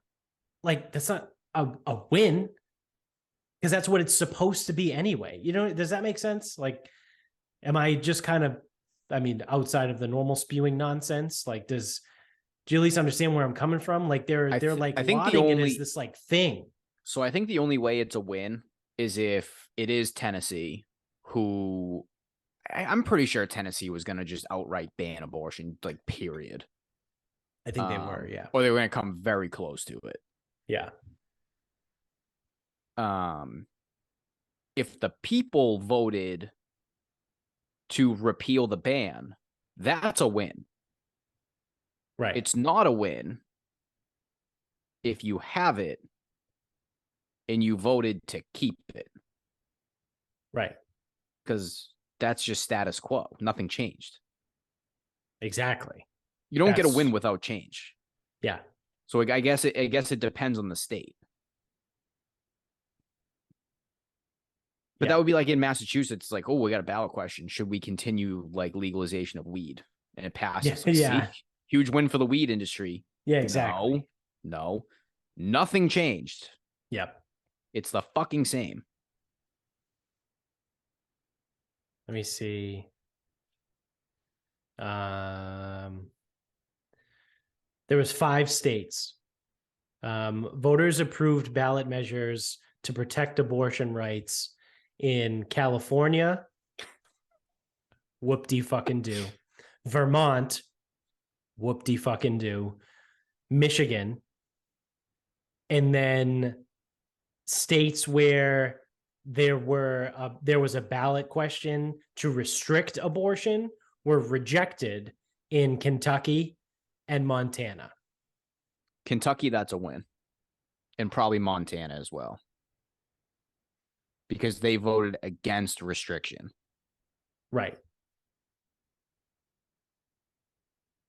S1: a win because that's what it's supposed to be anyway. You know, does that make sense? Like, am I just kind of, I mean, outside of the normal spewing nonsense? Like, do you at least understand where I'm coming from? Like, they're like
S2: I think
S1: lauding it as this like thing.
S2: So I think the only way it's a win is if it is Tennessee, who I'm pretty sure Tennessee was going to just outright ban abortion, like period.
S1: I think they were, yeah.
S2: Or they were going to come very close to it.
S1: Yeah.
S2: If the people voted to repeal the ban, that's a win.
S1: Right.
S2: It's not a win if you have it and you voted to keep it.
S1: Right.
S2: Because that's just status quo. Nothing changed.
S1: Exactly.
S2: You don't get a win without change.
S1: Yeah.
S2: So I guess it depends on the state. But that would be like in Massachusetts, like, oh, we got a ballot question. Should we continue like legalization of weed? And it passes.
S1: Yeah.
S2: See? Huge win for the weed industry.
S1: Yeah, exactly.
S2: No. Nothing changed.
S1: Yep.
S2: It's the fucking same.
S1: Let me see. There was 5 states. Voters approved ballot measures to protect abortion rights in California, whoop-de-fucking-do, Vermont, whoop-de-fucking-do, Michigan, and then states where there was a ballot question to restrict abortion were rejected in Kentucky and Montana.
S2: Kentucky, that's a win. And probably Montana as well. Because they voted against restriction.
S1: Right.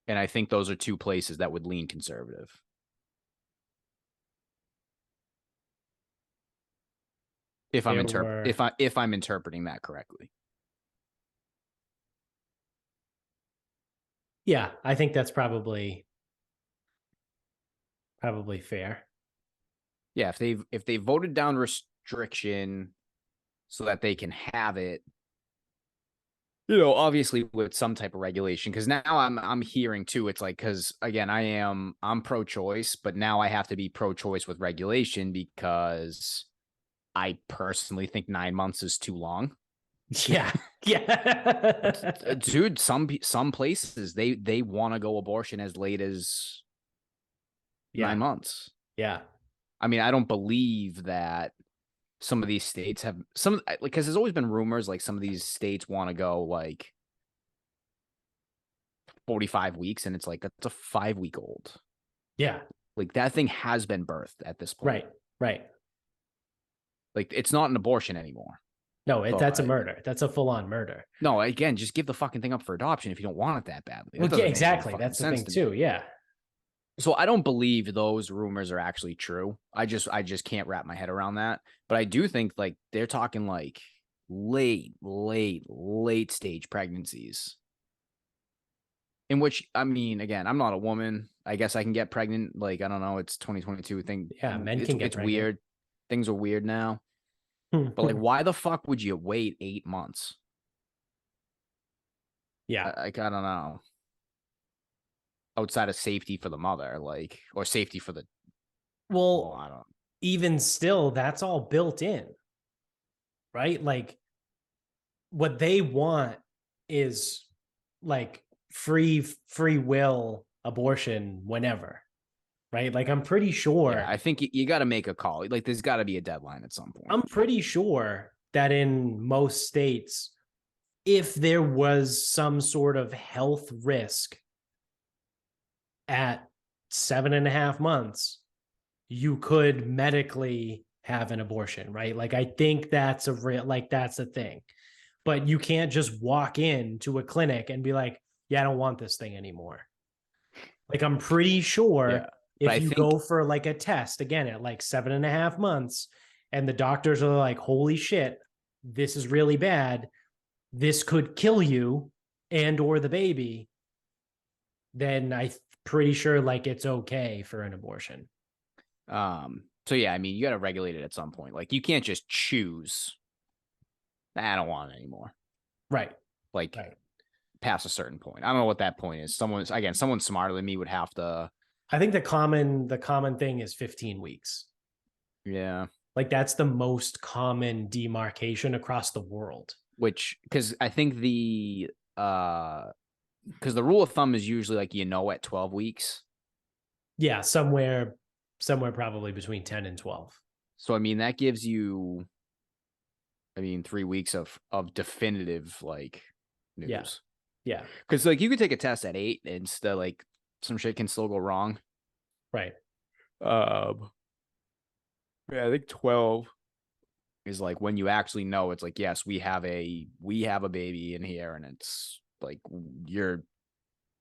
S2: And I think those are 2 places that would lean conservative. If I'm interpreting that correctly.
S1: Yeah, I think that's probably fair.
S2: Yeah, if they voted down restriction so that they can have it, you know, obviously with some type of regulation, because now I'm hearing too, it's like, because again, I'm pro-choice, but now I have to be pro-choice with regulation because I personally think 9 months is too long.
S1: Yeah.
S2: Dude, some places they want to go abortion as late as
S1: Yeah.
S2: 9 months.
S1: Yeah.
S2: I mean, I don't believe that some of these states have some, like, because there's always been rumors like some of these states want to go like 45 weeks, and it's like that's a 5 week old.
S1: Yeah.
S2: Like that thing has been birthed at this point.
S1: Right. Right.
S2: Like it's not an abortion anymore.
S1: No, that's a
S2: But
S1: murder. That's a full on murder.
S2: no, again, just give the fucking thing up for adoption if you don't want it that badly.
S1: Well,
S2: That
S1: yeah,
S2: doesn't make any
S1: exactly.
S2: fucking
S1: That's the
S2: sense
S1: thing
S2: to
S1: too.
S2: me.
S1: Yeah.
S2: So I don't believe those rumors are actually true. I just can't wrap my head around that. But I do think like they're talking like late stage pregnancies. In which, I mean, again, I'm not a woman. I guess I can get pregnant. Like, I don't know. It's 2022 thing.
S1: Yeah. Men can get
S2: It's
S1: pregnant.
S2: weird. Things are weird now. But like, why the fuck would you wait 8 months?
S1: Yeah.
S2: I don't know. Outside of safety for the mother, like, or safety for the,
S1: Well,
S2: I don't know.
S1: even still, that's all built in, right? Like what they want is like free will abortion whenever, right? Like I'm pretty sure.
S2: Yeah, I think you got to make a call. Like, there's got to be a deadline at some point.
S1: I'm pretty sure that in most states, if there was some sort of health risk at 7.5 months, you could medically have an abortion, right? Like I think that's a real, like that's a thing. But you can't just walk into a clinic and be like, yeah, I don't want this thing anymore. Like I'm pretty sure
S2: Yeah, but
S1: if
S2: I
S1: you
S2: think
S1: go for like a test again at like 7.5 months and the doctors are like, holy shit, this is really bad. This could kill you and or the baby, then I'm pretty sure like it's okay for an abortion.
S2: So yeah, I mean, you got to regulate it at some point. Like, you can't just choose. I don't want it anymore.
S1: Right.
S2: Like,
S1: Right.
S2: past a certain point. I don't know what that point is. Someone smarter than me would have to.
S1: I think the common thing is 15 weeks.
S2: Yeah.
S1: Like that's the most common demarcation across the world.
S2: Which, because I think because the rule of thumb is usually like, at 12 weeks.
S1: Yeah, somewhere probably between 10 and 12.
S2: So I mean, that gives you, 3 weeks of definitive like news.
S1: Yeah. Yeah.
S2: Because like you could take a test at 8 and still like some shit can still go wrong.
S1: Right.
S2: Yeah, I think 12 is like when you actually know it's like, yes, we have a baby in here, and it's like you're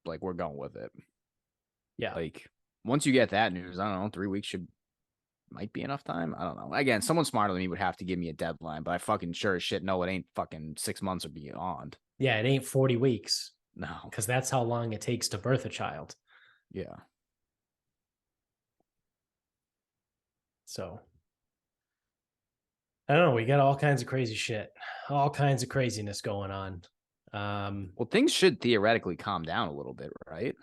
S2: like, we're going with it.
S1: Yeah.
S2: Like once you get that news, I don't know, 3 weeks might be enough time. I don't know. Again, someone smarter than me would have to give me a deadline, but I fucking sure as shit know it ain't fucking 6 months or beyond.
S1: Yeah, it ain't 40 weeks
S2: No.
S1: because that's how long it takes to birth a child.
S2: Yeah.
S1: So I don't know. We got all kinds of crazy shit, all kinds of craziness going on.
S2: Well, things should theoretically calm down a little bit, right?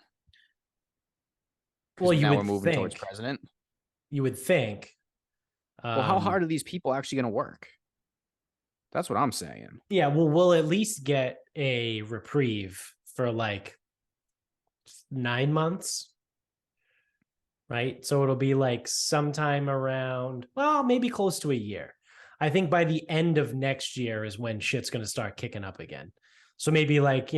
S1: Well, you
S2: now
S1: would
S2: we're moving towards
S1: think.
S2: president.
S1: You would think.
S2: Well, how hard are these people actually going to work? That's what I'm saying.
S1: Yeah, well, we'll at least get a reprieve for like 9 months, right? So it'll be like sometime around, well, maybe close to a year. I think by the end of next year is when shit's going to start kicking up again. So maybe like,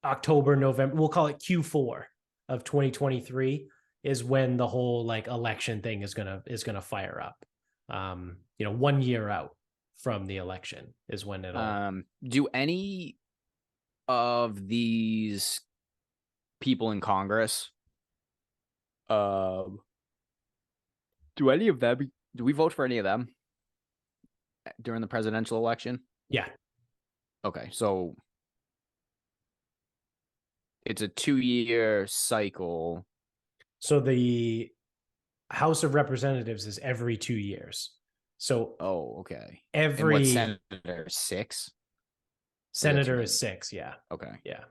S1: October, November, we'll call it Q4 of 2023 is when the whole like election thing is going to fire up. 1 year out from the election is when it'll
S2: do any of these people in Congress do any of them do we vote for any of them during the presidential election?
S1: Yeah.
S2: Okay, so it's a 2-year cycle.
S1: So the House of Representatives is every 2 years. So
S2: okay.
S1: Every
S2: and what, senator 6?
S1: senator is 6, yeah.
S2: Okay.
S1: Yeah.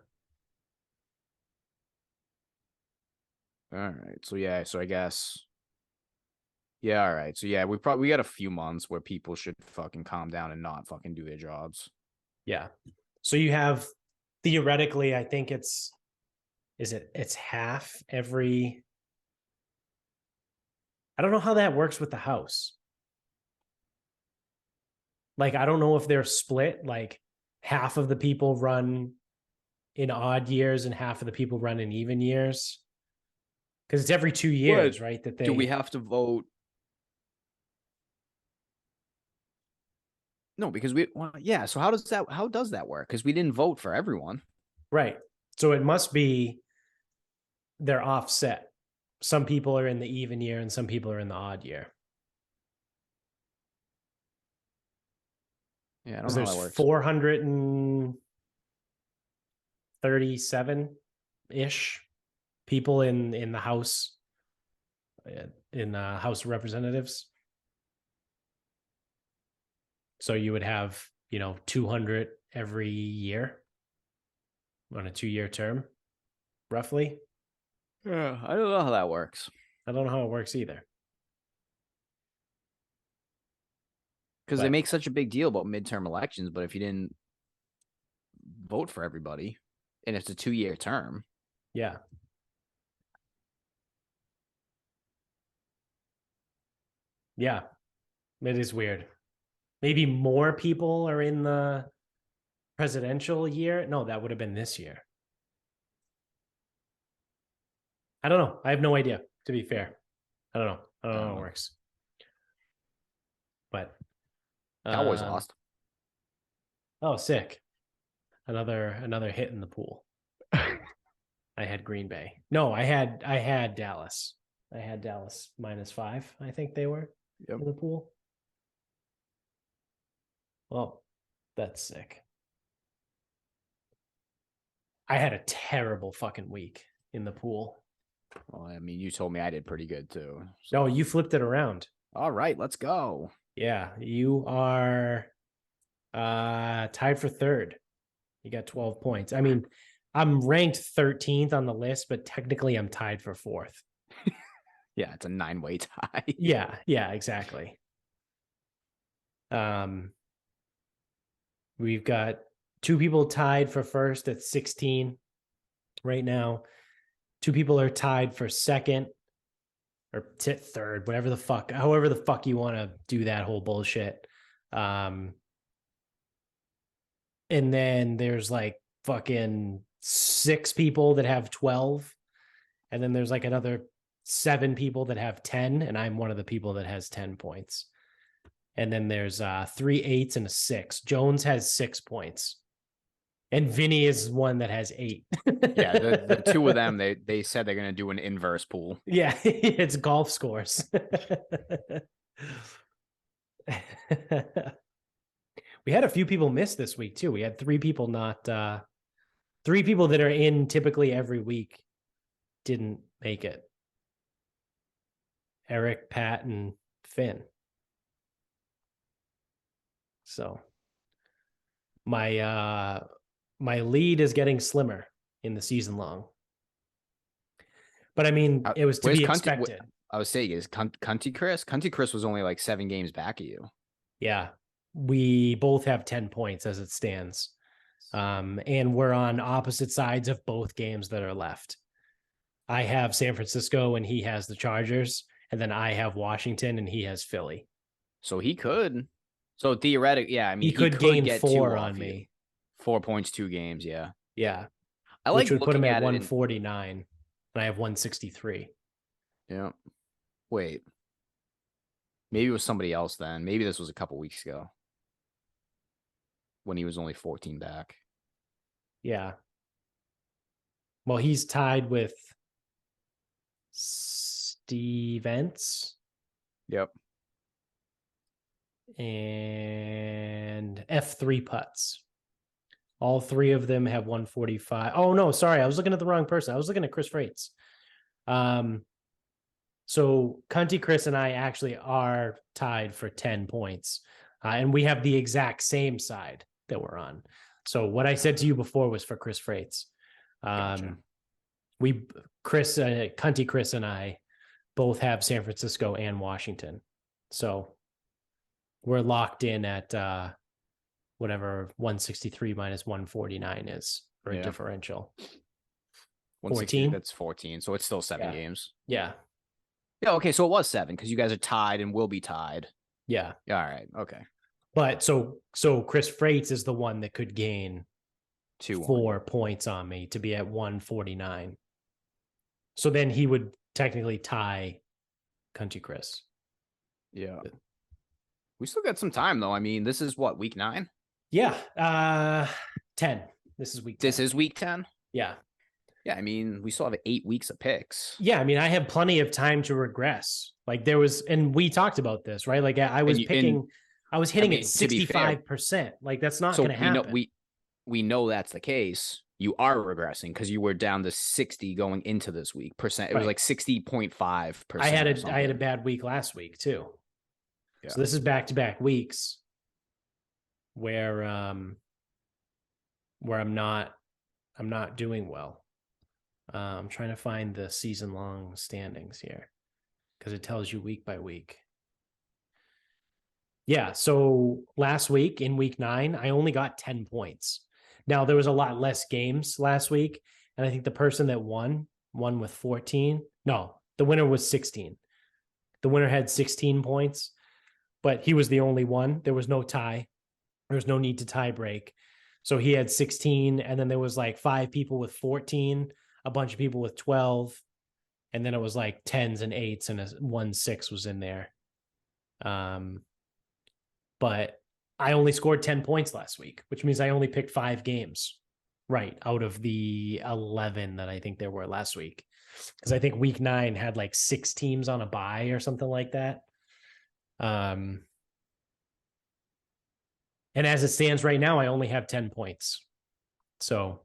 S2: All right. So yeah, so I guess. Yeah, all right. So yeah, we got a few months where people should fucking calm down and not fucking do their jobs.
S1: Yeah. So you have theoretically, I think it's half every I don't know how that works with the house. Like, I don't know if they're split, like half of the people run in odd years and half of the people run in even years. Because it's every 2 years,
S2: What?
S1: right? That
S2: Do we
S1: they
S2: have to vote? No, because yeah. So how does that work? Because we didn't vote for everyone.
S1: right. So it must be they're offset. Some people are in the even year and some people are in the odd year.
S2: Yeah, I don't
S1: Because
S2: know how
S1: there's
S2: that works.
S1: 437 ish people in the House, in the House of Representatives. So you would have, 200 every year on a 2-year term, roughly.
S2: Yeah, I don't know how that works.
S1: I don't know how it works either.
S2: Because they
S1: But
S2: make such a big deal about midterm elections, but if you didn't vote for everybody, and it's a 2-year term,
S1: yeah. Yeah. It is weird. Maybe more people are in the presidential year. No, that would have been this year. I don't know. I have no idea, to be fair. I don't know. I don't
S2: I
S1: know
S2: don't
S1: how it
S2: know.
S1: works. But
S2: Cowboys
S1: um
S2: lost.
S1: oh, sick. Another hit in the pool. I had Green Bay. No, I had Dallas. I had Dallas -5, I think they were
S2: Yep.
S1: in the pool. Well, that's sick. I had a terrible fucking week in the pool.
S2: Well, I mean, you told me I did pretty good too.
S1: No,
S2: So,
S1: you flipped it around.
S2: all right, let's go.
S1: Yeah, you are tied for third. You got 12 points. I mean, I'm ranked 13th on the list, but technically I'm tied for fourth.
S2: Yeah, it's a 9-way tie.
S1: Yeah, exactly. Um, we've got two people tied for first at 16 right now. Two people are tied for second or third, whatever the fuck, however the fuck you want to do that whole bullshit. Um, and then there's like fucking 6 people that have 12, and then there's like another 7 people that have 10, and I'm one of the people that has 10 points. And then there's 3 8s and a 6. Jones has 6 points, and Vinny is one that has 8.
S2: Yeah, the two of them, they said they're gonna do an inverse pool.
S1: Yeah, it's golf scores. We had a few people miss this week too. We had 3 people not 3 people that are in typically every week didn't make it. Eric, Pat, and Finn. So my lead is getting slimmer in the season long. But I mean, it was to
S2: Where's
S1: be
S2: Cunty?
S1: expected.
S2: I was saying, is Cunty Chris? Cunty Chris was only like 7 games back of you.
S1: Yeah. We both have 10 points as it stands. And we're on opposite sides of both games that are left. I have San Francisco and he has the Chargers, and then I have Washington and he has Philly.
S2: So he could. So theoretically, yeah, I mean,
S1: He
S2: he
S1: could
S2: could
S1: gain
S2: get 2
S1: 4
S2: off
S1: on
S2: you.
S1: me.
S2: 4 points, 2 games. Yeah.
S1: Yeah.
S2: I
S1: Which
S2: like
S1: would put him
S2: looking
S1: at
S2: at it.
S1: 149. And I have 163.
S2: Yeah. Wait. Maybe it was somebody else then. Maybe this was a couple weeks ago when he was only 14 back.
S1: Yeah. Well, he's tied with Stevens
S2: Yep.
S1: and F3 putts. All 3 of them have 145. Oh, no, sorry. I was looking at the wrong person. I was looking at Chris Freites. So Cunty, Chris, and I actually are tied for 10 points. And we have the exact same side that we're on. So what I said to you before was for Chris Freites.
S2: Gotcha.
S1: Cunty, Chris, and I both have San Francisco and Washington. So we're locked in at whatever 163 minus 149 is for a differential.
S2: 160,
S1: 14.
S2: that's 14. So it's still 7 games.
S1: Yeah.
S2: Yeah, okay, so it was 7 because you guys are tied and will be tied.
S1: Yeah.
S2: All right, okay.
S1: But so Chris Freites is the one that could gain
S2: 2-1.
S1: 4 points on me to be at 149. So then he would technically tie Country Chris.
S2: Yeah. We still got some time though. I mean, this is what, week 9?
S1: Yeah. 10. This is week 10.
S2: This is week 10?
S1: Yeah.
S2: Yeah, I mean, we still have 8 weeks of picks.
S1: Yeah, I mean, I have plenty of time to regress. Like there was, and we talked about this, right? Like I was picking, I was hitting at 65%. Like that's not going to happen.
S2: We know that's the case. You are regressing because you were down to 60 going into this week percent. It was like 60.5%.
S1: I had a bad week last week too. Yeah. So this is back-to-back weeks where I'm not doing well. I'm trying to find the season-long standings here because it tells you week by week. Yeah, so last week in week 9, I only got 10 points. Now, there was a lot less games last week, and I think the person that won with 14. No, the winner was 16. The winner had 16 points, but he was the only one. There was no tie. There was no need to tie break. So he had 16, and then there was like 5 people with 14, a bunch of people with 12, and then it was like 10s and 8s, and 1 6 was in there. But I only scored 10 points last week, which means I only picked 5 games right out of the 11 that I think there were last week. Because I think week 9 had like 6 teams on a bye or something like that. And as it stands right now, I only have 10 points. So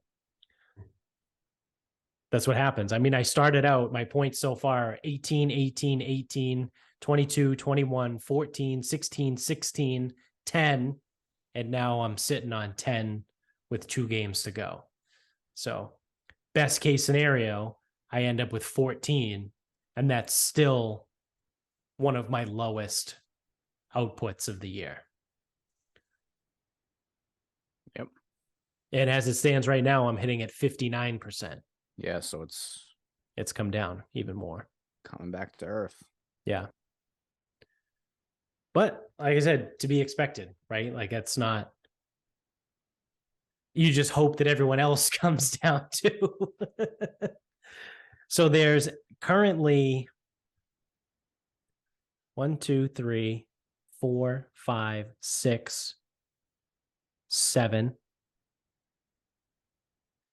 S1: that's what happens. I mean, I started out, my points so far 18, 18, 18, 22, 21, 14, 16, 16, 10. And now I'm sitting on 10 with 2 games to go. So best case scenario, I end up with 14. And that's still one of my lowest outputs of the year.
S2: Yep.
S1: And as it stands right now, I'm hitting at 59%.
S2: Yeah, so
S1: it's come down even more.
S2: Coming back to earth.
S1: Yeah. But like I said, to be expected, right? Like that's not, you just hope that everyone else comes down too. So there's currently 1, 2, 3, 4, 5, 6, 7.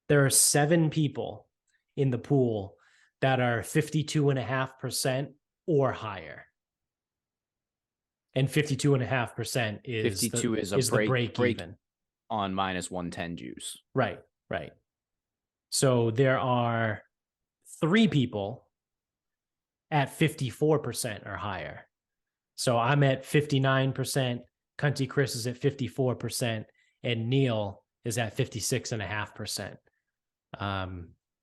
S1: There are 7 people in the pool that are 52.5% or higher. And 52.5% is
S2: 52 is a break even on minus 110 juice.
S1: Right. So there are 3 people at 54% or higher. So I'm at 59%, Cunty Chris is at 54%, and Neil is at 56.5%.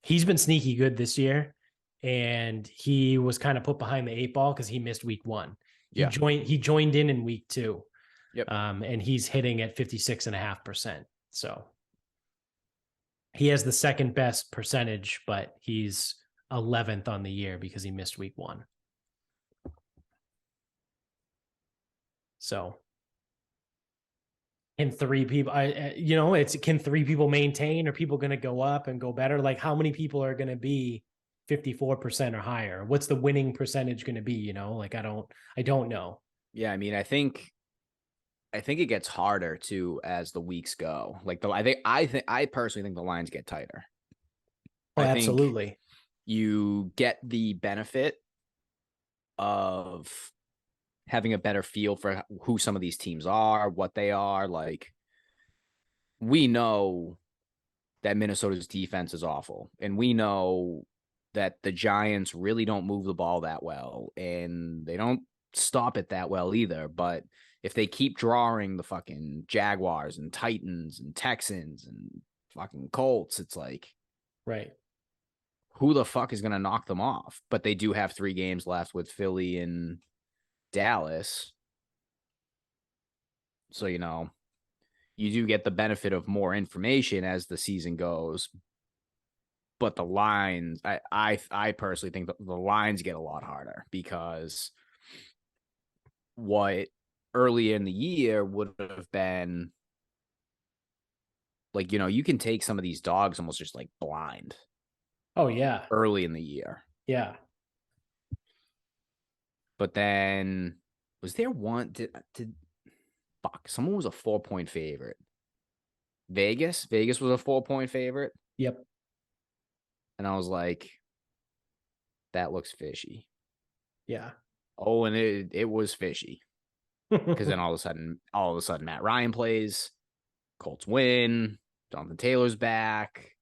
S1: He's been sneaky good this year, and he was kind of put behind the 8 ball because he missed week 1. He joined in week 2.
S2: Yep.
S1: And he's hitting at 56.5%. So he has the second best percentage, but he's 11th on the year because he missed week 1. So can 3 people, can 3 people maintain? Are people going to go up and go better? Like how many people are going to be 54% or higher? What's the winning percentage going to be? Like I don't know.
S2: Yeah. I mean, I think it gets harder too as the weeks go. Like I personally think the lines get tighter.
S1: Oh, absolutely.
S2: You get the benefit of having a better feel for who some of these teams are, what they are. Like we know that Minnesota's defense is awful, and we know that the Giants really don't move the ball that well, and they don't stop it that well either. But if they keep drawing the fucking Jaguars and Titans and Texans and fucking Colts, it's like,
S1: right,
S2: who the fuck is going to knock them off? But they do have 3 games left with Philly and Dallas. So, you do get the benefit of more information as the season goes. but the lines, I personally think the lines get a lot harder because what early in the year would have been like, you can take some of these dogs almost just like blind
S1: Oh yeah.
S2: early in the year.
S1: Yeah.
S2: But then was there one did fuck someone was a 4-point favorite. Vegas was a 4-point favorite.
S1: Yep.
S2: And I was like, that looks fishy.
S1: Yeah.
S2: Oh, and it was fishy. Because then all of a sudden, Matt Ryan plays, Colts win, Jonathan Taylor's back.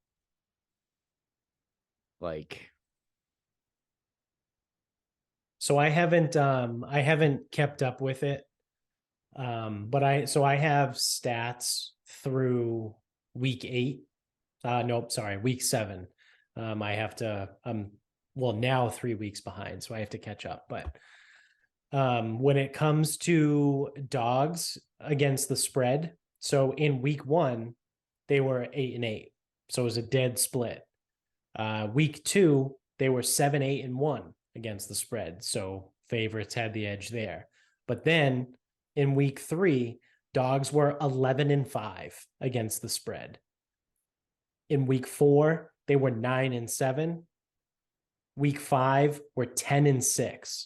S2: Like,
S1: So I haven't kept up with it. But I have stats through week 8. Nope, sorry, week 7. I have to well now 3 weeks behind, so I have to catch up. But when it comes to dogs against the spread, so in week 1, they were 8-8. So it was a dead split. Week 2, they were 7-8-1 against the spread. So favorites had the edge there. But then in week 3, dogs were 11-5 against the spread. In week 4, they were 9-7. Week 5 were 10-6.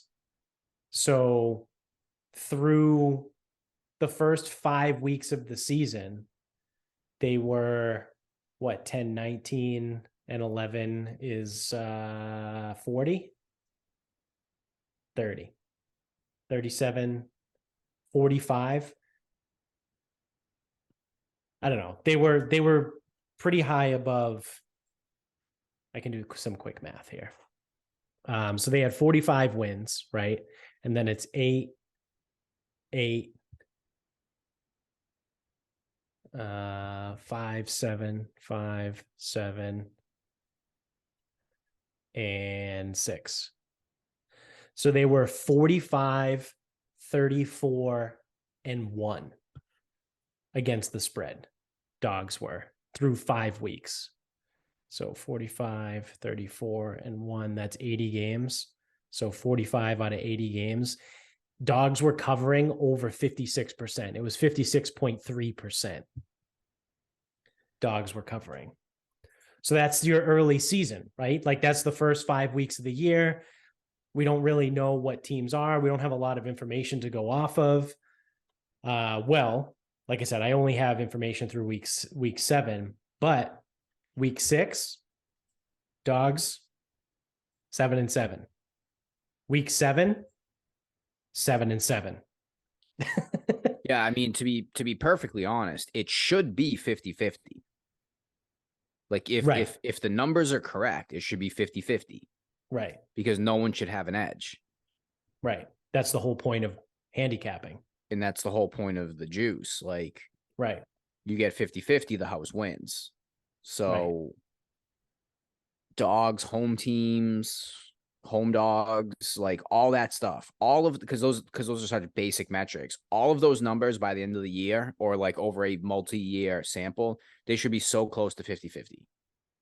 S1: So through the first 5 weeks of the season, they were what, 10-19, and 11 is 40, 30, 37, 45. I don't know. They were pretty high above. I can do some quick math here. So they had 45 wins, right? And then it's 8, 8, 5, 7, 5, 7, and 6. So they were 45, 34, and 1 against the spread. Dogs were through 5 weeks. So 45, 34, and 1, that's 80 games. So 45 out of 80 games. Dogs were covering over 56%. It was 56.3%. Dogs were covering. So that's your early season, right? Like that's the first 5 weeks of the year. We don't really know what teams are. We don't have a lot of information to go off of. Well, like I said, I only have information through week 7, but week 6, dogs 7-7. Week 7, 7-7.
S2: yeah, I mean, to be perfectly honest, it should be 50-50. Like
S1: Right.
S2: if the numbers are correct, it should be 50-50
S1: Right.
S2: because no one should have an edge.
S1: Right. That's the whole point of handicapping.
S2: And that's the whole point of the juice. Like,
S1: Right.
S2: you get 50-50, the house wins.
S1: Right.
S2: So dogs, home teams, home dogs, like all that stuff, all of because those are such basic metrics. All of those numbers by the end of the year or like over a multi-year sample, they should be so close to 50-50.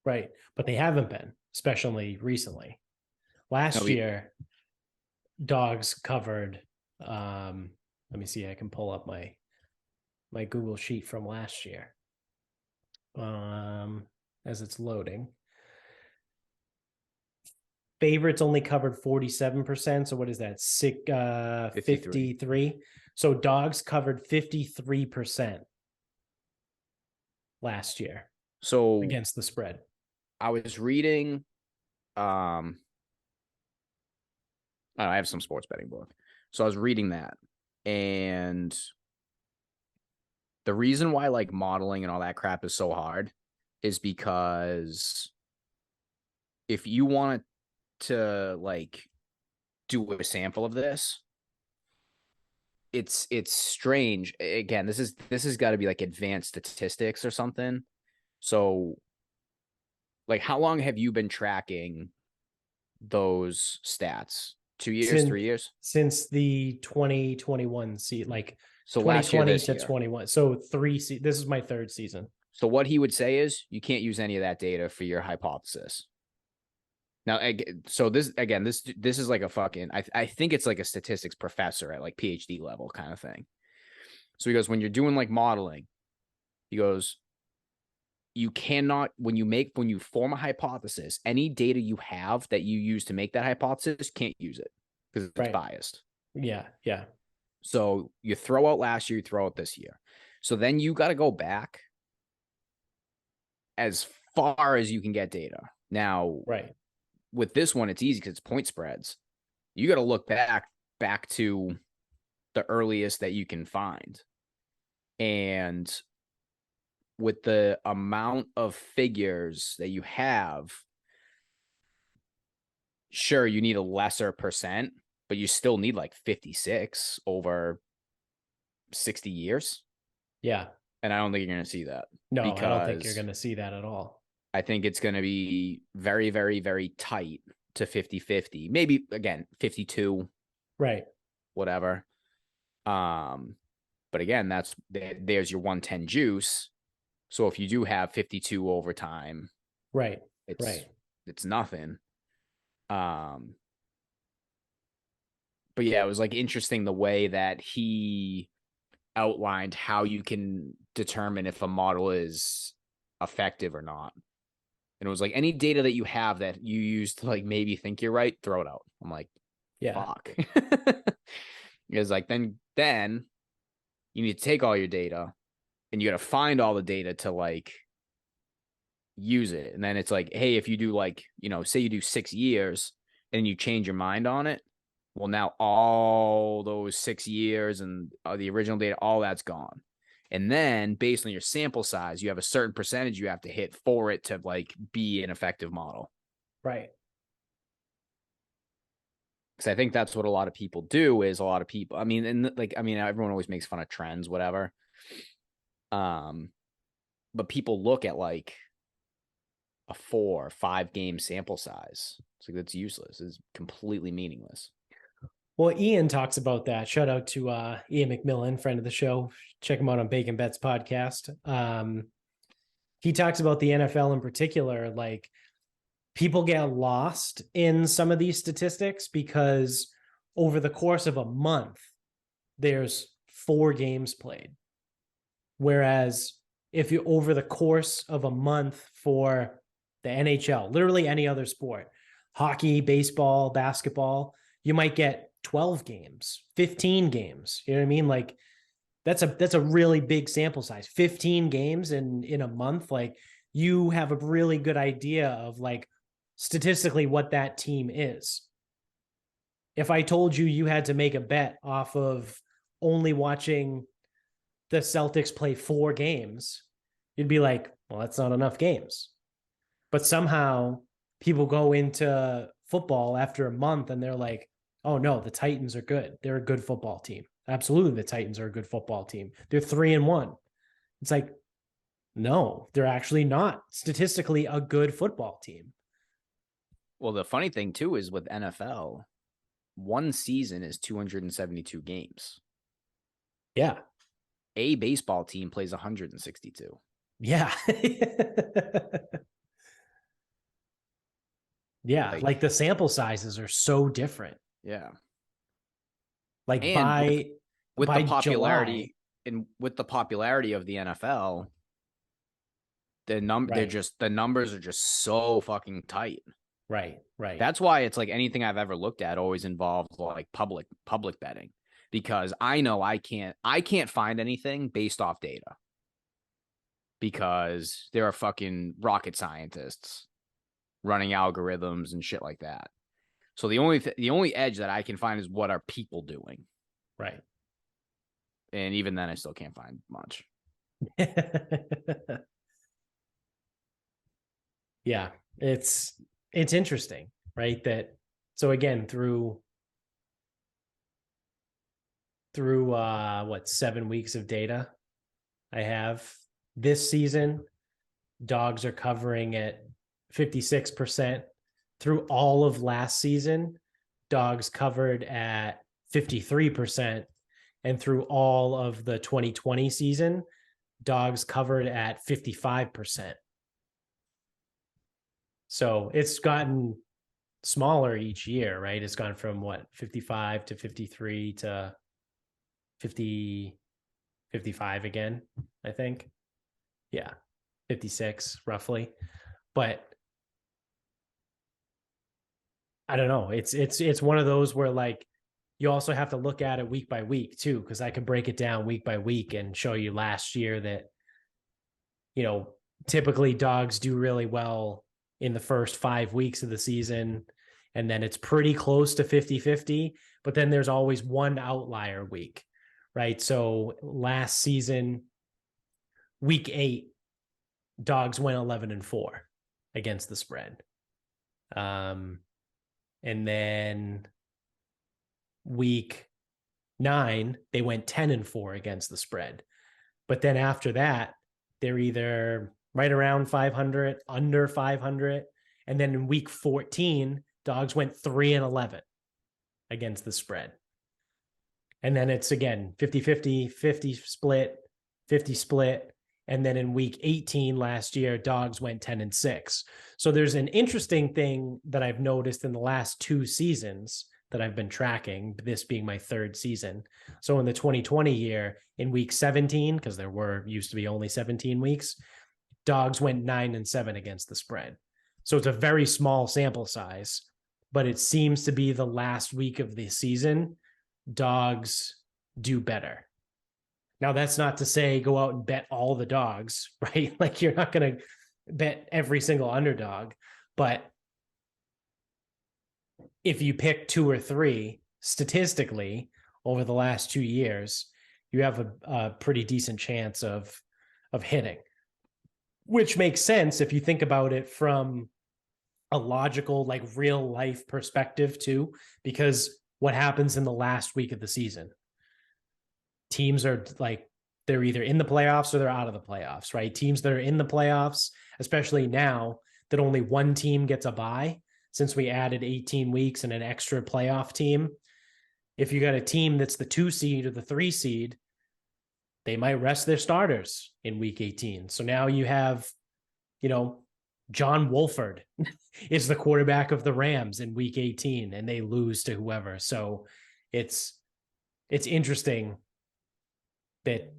S1: Right. But they haven't been, especially recently. Last
S2: No,
S1: year, dogs covered. Let me see. I can pull up my Google sheet from last year. As it's loading. Favorites only covered 47%. So what is that? 53. So dogs covered 53% last year
S2: so
S1: against the spread.
S2: I was reading I have some sports betting book. So I was reading that. And the reason why like modeling and all that crap is so hard is because if you want to like do a sample of this, it's strange. Again, this has got to be like advanced statistics or something. So like how long have you been tracking those stats? 2 years, 3 years?
S1: Since the 2021 season, like
S2: So last year,
S1: 2020
S2: this
S1: to
S2: year.
S1: 21. So this is my 3rd season.
S2: So what he would say is you can't use any of that data for your hypothesis. Now, so this is like a fucking, I think it's like a statistics professor at like PhD level kind of thing. So he goes, when you're doing like modeling, he goes, you cannot, when you form a hypothesis, any data you have that you use to make that hypothesis, can't use it because it's biased.
S1: Yeah. Yeah.
S2: So you throw out last year, you throw out this year. So then you got to go back as far as you can get data. Now, with this one, it's easy because it's point spreads. You got to look back to the earliest that you can find. And with the amount of figures that you have, sure, you need a lesser percent, but you still need like 56 over 60 years.
S1: Yeah.
S2: And I don't think you're going to see that.
S1: No, I don't think you're going to see that at all.
S2: I think it's going to be very, very, very tight to 50-50. Maybe, again, 52.
S1: Right.
S2: Whatever. But again, there's your 110 juice. So if you do have 52 overtime, it's nothing. But yeah, it was like interesting the way that he outlined how you can determine if a model is effective or not. And it was like any data that you have that you use to like maybe think you're right, throw it out. I'm like, fuck. It's like then you need to take all your data and you got to find all the data to like use it. And then it's like, hey, if you do like, say you do 6 years and you change your mind on it, well, now all those 6 years and the original data, all that's gone. And then based on your sample size, you have a certain percentage you have to hit for it to like be an effective model.
S1: Right.
S2: Because I think that's what a lot of people do is a lot of people, everyone always makes fun of trends, whatever. But people look at like a 4 or 5 game sample size. It's like, that's useless. It's completely meaningless.
S1: Well, Ian talks about that. Shout out to Ian McMillan, friend of the show. Check him out on Bacon Bets podcast. He talks about the NFL in particular. Like, people get lost in some of these statistics because over the course of a month, there's 4 games played. Whereas if you over the course of a month for the NHL, literally any other sport, hockey, baseball, basketball, you might get 12 games, 15 games. You know what I mean? Like that's a really big sample size. 15 games in a month. Like you have a really good idea of like statistically what that team is. If I told you had to make a bet off of only watching the Celtics play 4 games, you'd be like, well, that's not enough games. But somehow people go into football after a month and they're like, oh no, the Titans are good. They're a good football team. Absolutely. The Titans are a good football team. They're 3-1. It's like, no, they're actually not statistically a good football team.
S2: Well, the funny thing too is with NFL, one season is 272 games.
S1: Yeah.
S2: A baseball team plays 162.
S1: Yeah. Yeah. Like the sample sizes are so different.
S2: Yeah.
S1: Like
S2: and with
S1: by
S2: the popularity
S1: July,
S2: and with the popularity of the NFL, the numbers are just so fucking tight.
S1: Right.
S2: That's why it's like anything I've ever looked at always involved like public betting, because I know I can't find anything based off data because there are fucking rocket scientists running algorithms and shit like that. So the only edge that I can find is what are people doing.
S1: Right.
S2: And even then I still can't find much.
S1: Yeah, it's interesting, right? That so again through 7 weeks of data I have this season, dogs are covering at 56%. Through all of last season, dogs covered at 53%. And through all of the 2020 season, dogs covered at 55%. So it's gotten smaller each year, right? It's gone from what, 55 to 53 to 50, 55 again, I think. Yeah, 56 roughly. But I don't know. It's one of those where like you also have to look at it week by week too, because I could break it down week by week and show you last year that, typically dogs do really well in the first 5 weeks of the season. And then it's pretty close to 50-50, but then there's always one outlier week, right? So last season, week 8, dogs went 11-4 against the spread. And then week 9, they went 10-4 against the spread. But then after that, they're either right around 500, under 500. And then in week 14, dogs went 3-11 against the spread. And then it's again 50-50, 50 split, 50 split. And then in week 18 last year, dogs went 10-6. So there's an interesting thing that I've noticed in the last 2 seasons that I've been tracking, this being my 3rd season. So in the 2020 year, in week 17, because used to be only 17 weeks, dogs went 9-7 against the spread. So it's a very small sample size, but it seems to be the last week of the season, dogs do better. Now, that's not to say go out and bet all the dogs, right? Like you're not going to bet every single underdog, but if you pick 2 or 3 statistically over the last 2 years, you have a pretty decent chance of hitting, which makes sense if you think about it from a logical, like real life perspective too, because what happens in the last week of the season? Teams are like, they're either in the playoffs or they're out of the playoffs, right? Teams that are in the playoffs, especially now that only one team gets a bye, since we added 18 weeks and an extra playoff team. If you got a team that's the 2 seed or the 3 seed, they might rest their starters in week 18. So now you have, John Wolford is the quarterback of the Rams in week 18 and they lose to whoever. So it's interesting that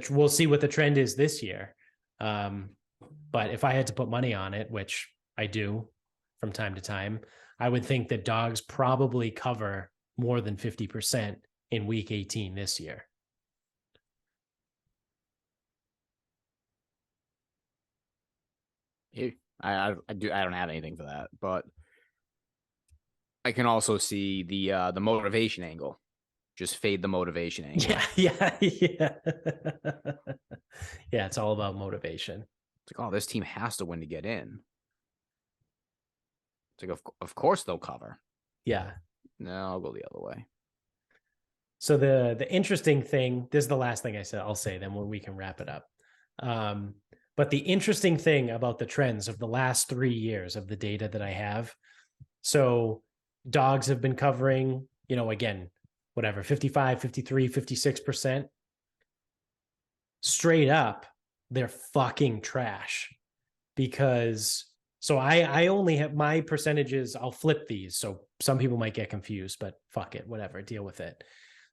S1: we'll see what the trend is this year. But if I had to put money on it, which I do from time to time, I would think that dogs probably cover more than 50% in week 18 this year.
S2: I don't have anything for that, but I can also see the motivation angle. Just fade the motivation angle.
S1: Yeah. Yeah, it's all about motivation.
S2: It's like, oh, this team has to win to get in. It's like, of course they'll cover.
S1: Yeah.
S2: No, I'll go the other way.
S1: So the interesting thing, this is the last thing I'll say, then we can wrap it up. But the interesting thing about the trends of the last 3 years of the data that I have, so dogs have been covering, again, whatever, 55, 53, 56%. Straight up, they're fucking trash. Because, so I only have my percentages, I'll flip these. So some people might get confused, but fuck it, whatever, deal with it.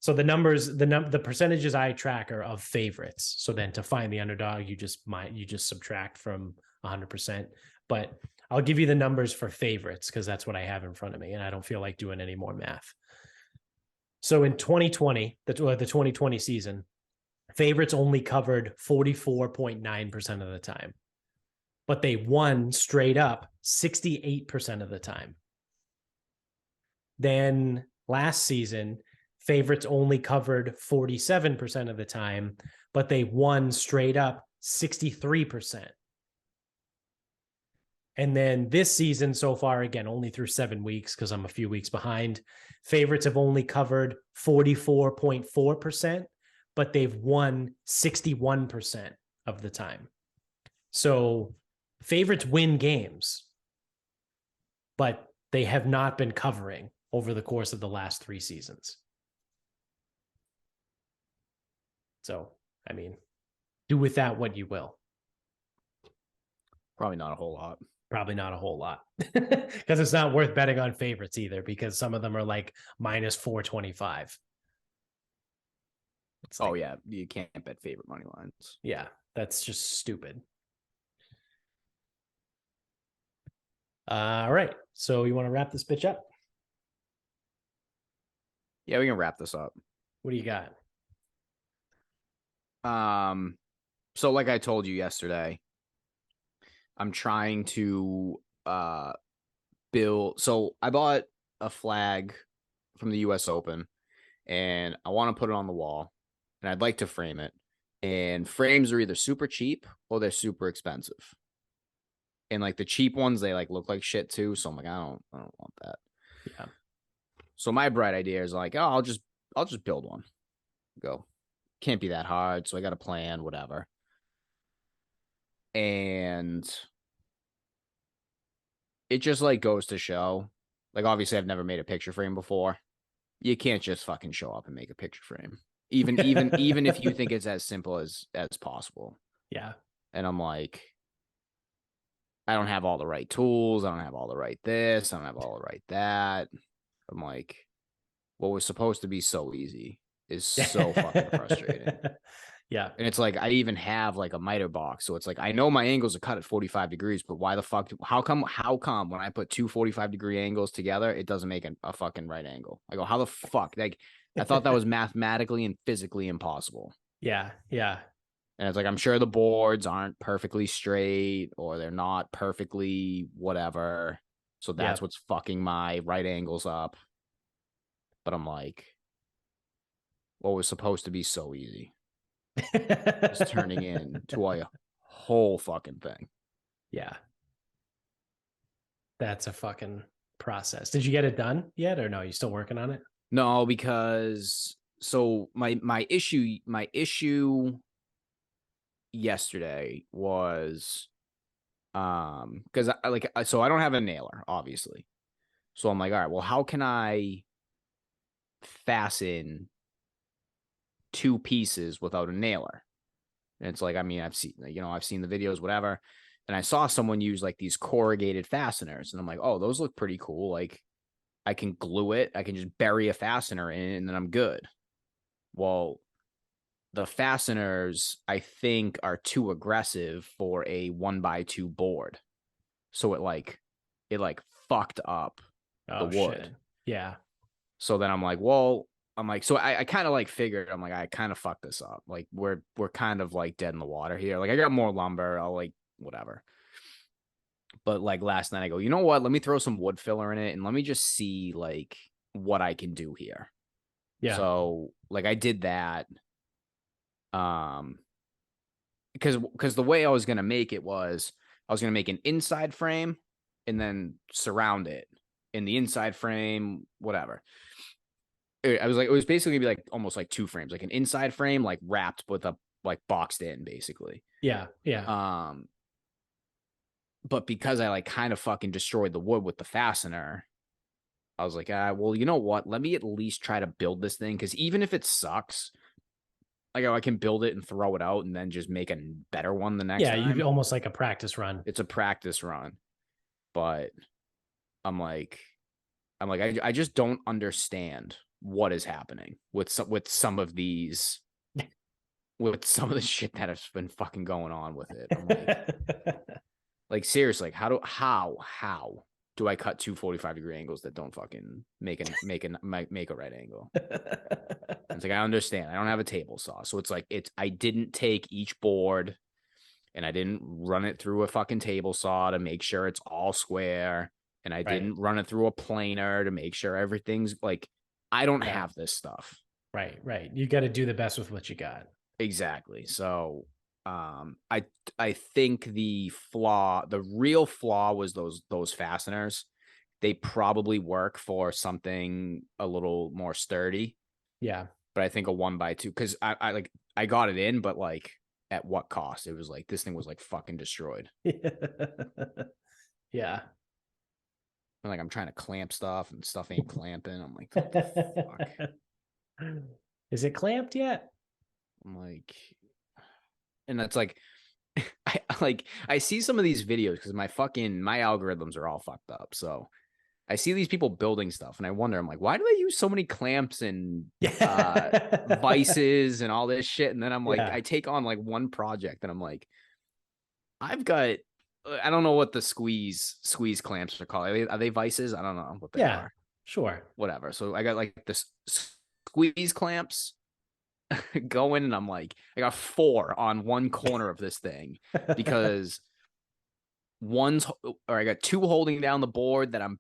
S1: So the numbers, the percentages I track are of favorites. So then to find the underdog, you just subtract from 100%. But I'll give you the numbers for favorites because that's what I have in front of me, and I don't feel like doing any more math. So in 2020, the 2020 season, favorites only covered 44.9% of the time, but they won straight up 68% of the time. Then last season, favorites only covered 47% of the time, but they won straight up 63%. And then this season so far, again, only through 7 weeks because I'm a few weeks behind, favorites have only covered 44.4%, but they've won 61% of the time. So favorites win games, but they have not been covering over the course of the last 3 seasons. So, I mean, Do with that what you will.
S2: Probably not a whole lot.
S1: Probably not a whole lot because it's not worth betting on favorites either because some of them are like minus 425. It's
S2: Oh
S1: like,
S2: yeah, you can't bet favorite money lines.
S1: yeah, that's just stupid. All right. So you want to wrap this bitch up?
S2: Yeah, we can wrap this up.
S1: What do you got?
S2: So like I told you yesterday, I'm trying to build. So I bought a flag from the US Open and I want to put it on the wall and I'd like to frame it. And frames are either super cheap or they're super expensive. And like the cheap ones, they like look like shit too. So I'm like, I don't want that.
S1: Yeah.
S2: So my bright idea is like, oh, I'll just build one. Go. Can't be that hard. So I got a plan, whatever. And it just like goes to show, like obviously I've never made a picture frame before. You can't just fucking show up and make a picture frame. Even if you think it's as simple as possible.
S1: Yeah.
S2: And I'm like, I don't have all the right tools. I don't have all the right this. I don't have all the right that. I'm like, what was supposed to be so easy is so fucking frustrating.
S1: Yeah.
S2: And it's like I even have like a miter box. So it's like I know my angles are cut at 45 degrees, but why the fuck how come when I put two 45-degree angles together, it doesn't make a fucking right angle? I go, how the fuck? Like I thought that was mathematically and physically impossible.
S1: Yeah. Yeah.
S2: And it's like I'm sure the boards aren't perfectly straight or they're not perfectly whatever. So that's
S1: Yep.
S2: what's fucking my right angles up. But I'm like, what was supposed to be so easy is turning into a whole fucking thing.
S1: Yeah. That's a fucking process. Did you get it done yet or no? You still working on it?
S2: No, because so my issue yesterday was because I like so I don't have a nailer, obviously. So I'm like, all right, well, how can I fasten two pieces without a nailer? And it's like, I mean, I've seen the videos, whatever. And I saw someone use like these corrugated fasteners, and I'm like, oh, those look pretty cool. Like I can glue it, I can just bury a fastener in it, and then I'm good. Well, the fasteners I think are too aggressive for a 1x2 board. So it fucked up the
S1: Oh
S2: wood.
S1: shit. Yeah.
S2: So then I'm like, well, so I kind of like figured, I'm like, I kind of fucked this up. Like we're kind of like dead in the water here. Like I got more lumber. I'll like whatever. But like last night I go, you know what? Let me throw some wood filler in it and let me just see like what I can do here.
S1: Yeah.
S2: So like I did that. Um because the way I was gonna make it was I was gonna make an inside frame and then surround it in the inside frame, whatever. I was like, it was basically gonna be like almost like two frames, like an inside frame, like wrapped with a like boxed in, basically.
S1: Yeah. Yeah.
S2: But because I like kind of fucking destroyed the wood with the fastener, I was like, well, you know what? Let me at least try to build this thing because even if it sucks, like I can build it and throw it out and then just make a better one the next
S1: Yeah. You
S2: time.
S1: almost like a practice run.
S2: It's a practice run, but I'm like, I just don't understand what is happening with some of these with some of the shit that has been fucking going on with it. I'm like seriously, like how do I cut two 45-degree angles that don't fucking make a right angle? It's like I understand. I don't have a table saw. So it's like I didn't take each board and I didn't run it through a fucking table saw to make sure it's all square. And I didn't run it through a planer to make sure everything's like I don't have this stuff.
S1: Right. You got to do the best with what you got.
S2: Exactly. So I think the real flaw was those fasteners. They probably work for something a little more sturdy.
S1: Yeah.
S2: But I think a 1x2 because I got it in, but like at what cost? It was like this thing was like fucking destroyed.
S1: Yeah.
S2: And like I'm trying to clamp stuff and stuff ain't clamping. I'm like, what the fuck?
S1: Is it clamped yet?
S2: I'm like, And that's like, I see some of these videos because my algorithms are all fucked up. So I see these people building stuff and I wonder, I'm like, why do they use so many clamps and
S1: Yeah.
S2: vices and all this shit? And then I'm like,
S1: Yeah.
S2: I take on like one project and I'm like, I've got, I don't know what the squeeze clamps are called. Are they vices? I don't know what they
S1: Yeah.
S2: are.
S1: Sure.
S2: Whatever. So I got like this squeeze clamps going and I'm like, I got 4 on one corner of this thing because I got 2 holding down the board that I'm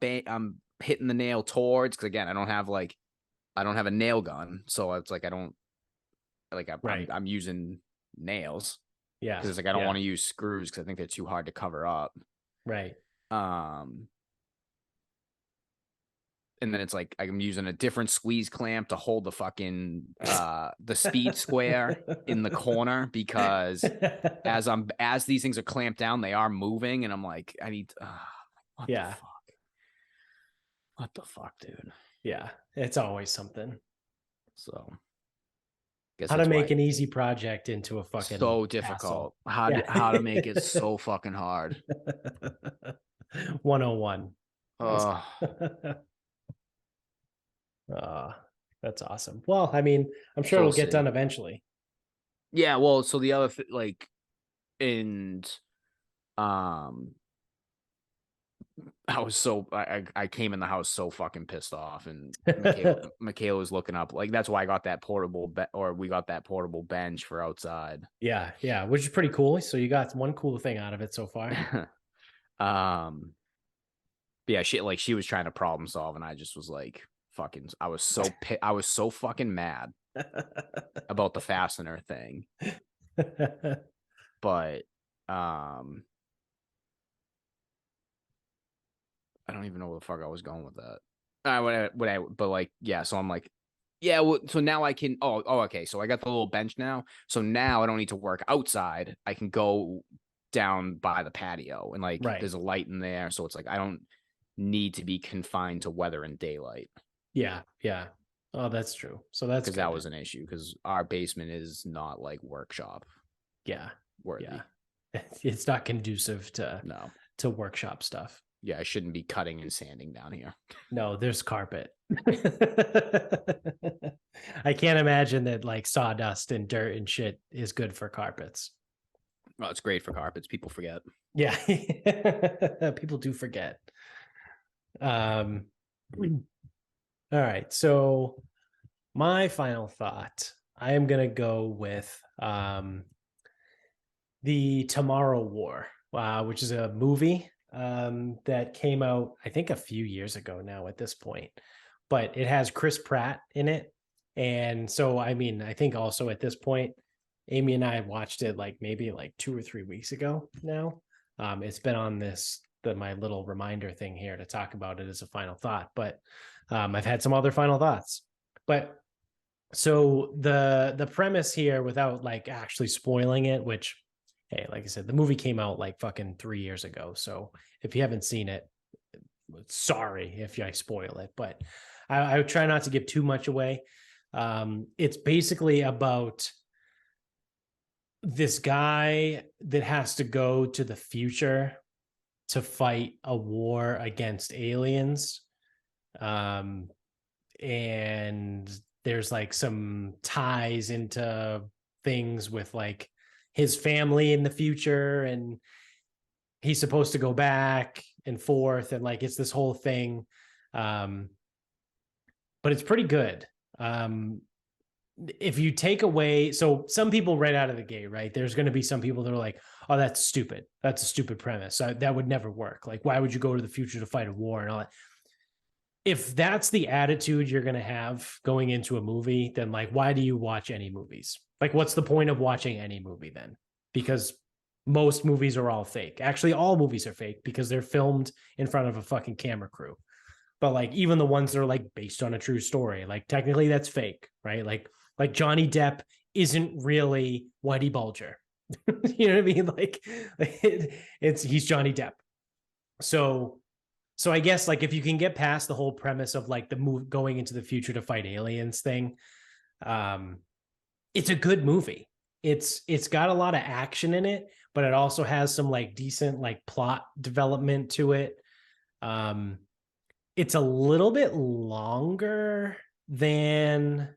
S2: hitting the nail towards, because again, I don't have a nail gun, so it's like I don't like
S1: Right.
S2: I'm using nails
S1: Yeah.
S2: because it's like I don't
S1: Yeah.
S2: want to use screws because I think they're too hard to cover up.
S1: Right.
S2: Um, and then it's like I'm using a different squeeze clamp to hold the fucking the speed square in the corner, because as these things are clamped down, they are moving, and I'm like, I need what the
S1: Yeah.
S2: fuck? What the fuck, dude?
S1: Yeah. It's always something.
S2: So guess
S1: How to
S2: that's
S1: make
S2: why
S1: an easy project into a fucking
S2: so
S1: castle.
S2: difficult.
S1: Yeah.
S2: How to make it so fucking hard.
S1: 101.
S2: Uh
S1: Uh, that's awesome. Well, I mean, I'm sure
S2: so we'll
S1: it'll get
S2: see.
S1: done eventually.
S2: Yeah, well, so the other and um I came in the house so fucking pissed off, and Michaela was looking up, like that's why I got that we got that portable bench for outside.
S1: Yeah, yeah, which is pretty cool. So you got one cool thing out of it so far.
S2: um yeah, she was trying to problem solve, and I just was like, fucking, I was so fucking mad about the fastener thing. But I don't even know where the fuck I was going with that. But like, yeah, so I'm like, yeah, well, so now I can, okay. So I got the little bench now. So now I don't need to work outside. I can go down by the patio, and like
S1: Right.
S2: there's a light in there. So it's like, I don't need to be confined to weather and daylight,
S1: Yeah, yeah. Oh, that's true. So that's
S2: because that
S1: good.
S2: was an issue, because our basement is not like workshop
S1: Yeah,
S2: worthy.
S1: yeah. It's not conducive
S2: No.
S1: to workshop stuff.
S2: Yeah, I shouldn't be cutting and sanding down here.
S1: No, there's carpet. I can't imagine that like sawdust and dirt and shit is good for carpets.
S2: Well, it's great for carpets. People forget.
S1: Yeah. People do forget. Um all right. So my final thought, I am gonna go with the Tomorrow War, which is a movie that came out, I think, a few years ago now at this point, but it has Chris Pratt in it. And so, I mean, I think also at this point, Amy and I watched it like maybe like 2 or 3 weeks ago now. It's been on my little reminder thing here to talk about it as a final thought, but I've had some other final thoughts. But so the premise here, without like actually spoiling it, which, hey, like I said, the movie came out like fucking 3 years ago. So if you haven't seen it, sorry if I spoil it, but I would try not to give too much away. It's basically about this guy that has to go to the future to fight a war against aliens. And there's like some ties into things with like his family in the future, and he's supposed to go back and forth, and like it's this whole thing. But it's pretty good. If you take away, so some people right out of the gate, right, there's going to be some people that are like, oh, that's stupid, that's a stupid premise, that would never work, like why would you go to the future to fight a war and all that. If that's the attitude you're going to have going into a movie, then like, why do you watch any movies? Like, what's the point of watching any movie then? Because most movies are all fake. Actually, all movies are fake because they're filmed in front of a fucking camera crew. But like, even the ones that are like based on a true story, like technically that's fake, right? Like Johnny Depp isn't really Whitey Bulger. You know what I mean? Like he's Johnny Depp. So I guess like if you can get past the whole premise of like the move going into the future to fight aliens thing, it's a good movie. it's got a lot of action in it, but it also has some like decent like plot development to it. It's a little bit longer than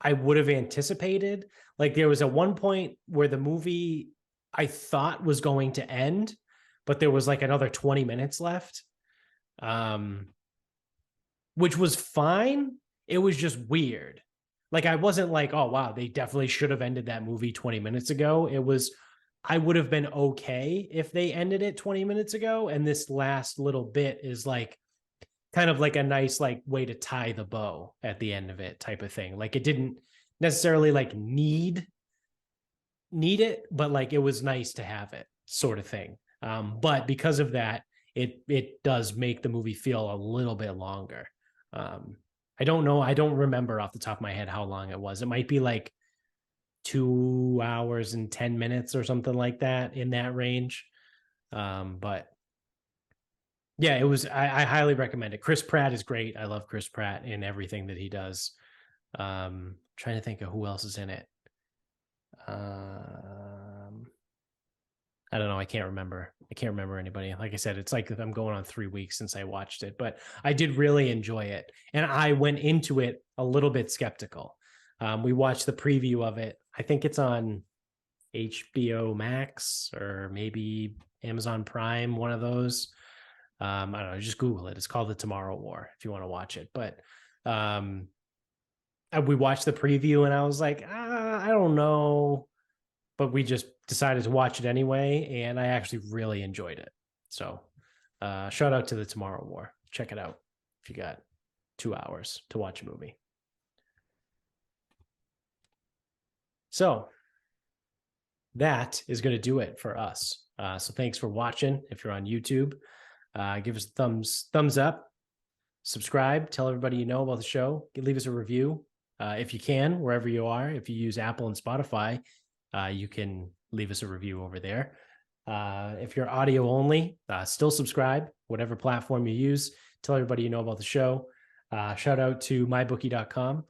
S1: I would have anticipated. Like there was at one point where the movie I thought was going to end, but there was like another 20 minutes left. Which was fine. It was just weird. Like I wasn't like, oh wow, they definitely should have ended that movie 20 minutes ago. It was, I would have been okay if they ended it 20 minutes ago. And this last little bit is like kind of like a nice like way to tie the bow at the end of it type of thing. Like it didn't necessarily like need it, but like it was nice to have it sort of thing. But because of that, it does make the movie feel a little bit longer. I don't know. I don't remember off the top of my head how long it was. It might be like 2 hours and 10 minutes or something like that, in that range. But yeah, it was, I highly recommend it. Chris Pratt is great. I love Chris Pratt in everything that he does. Trying to think of who else is in it. I don't know. I can't remember anybody. Like I said, it's like I'm going on 3 weeks since I watched it, but I did really enjoy it. And I went into it a little bit skeptical. We watched the preview of it. I think it's on HBO Max or maybe Amazon Prime, one of those. I don't know. Just Google it. It's called The Tomorrow War if you want to watch it. But we watched the preview and I was like, I don't know. But we just decided to watch it anyway, and I actually really enjoyed it. So shout out to The Tomorrow War. Check it out if you got 2 hours to watch a movie. So that is going to do it for us. So thanks for watching. If you're on YouTube, give us a thumbs up, subscribe, tell everybody you know about the show, leave us a review if you can, wherever you are. If you use Apple and Spotify, you can leave us a review over there. If you're audio only, still subscribe, whatever platform you use. Tell everybody you know about the show. Shout out to mybookie.com.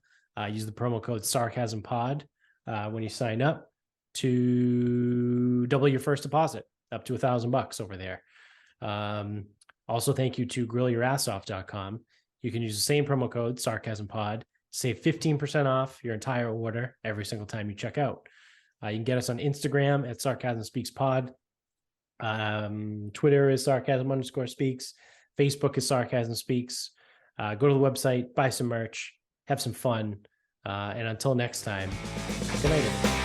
S1: Use the promo code SarcasmPod when you sign up to double your first deposit up to $1,000 over there. Also, thank you to grillyourassoff.com. You can use the same promo code SarcasmPod, save 15% off your entire order every single time you check out. You can get us on Instagram at SarcasmSpeaksPod. Twitter is Sarcasm_speaks. Facebook is Sarcasm Speaks. Go to the website, buy some merch, have some fun. And until next time, good night.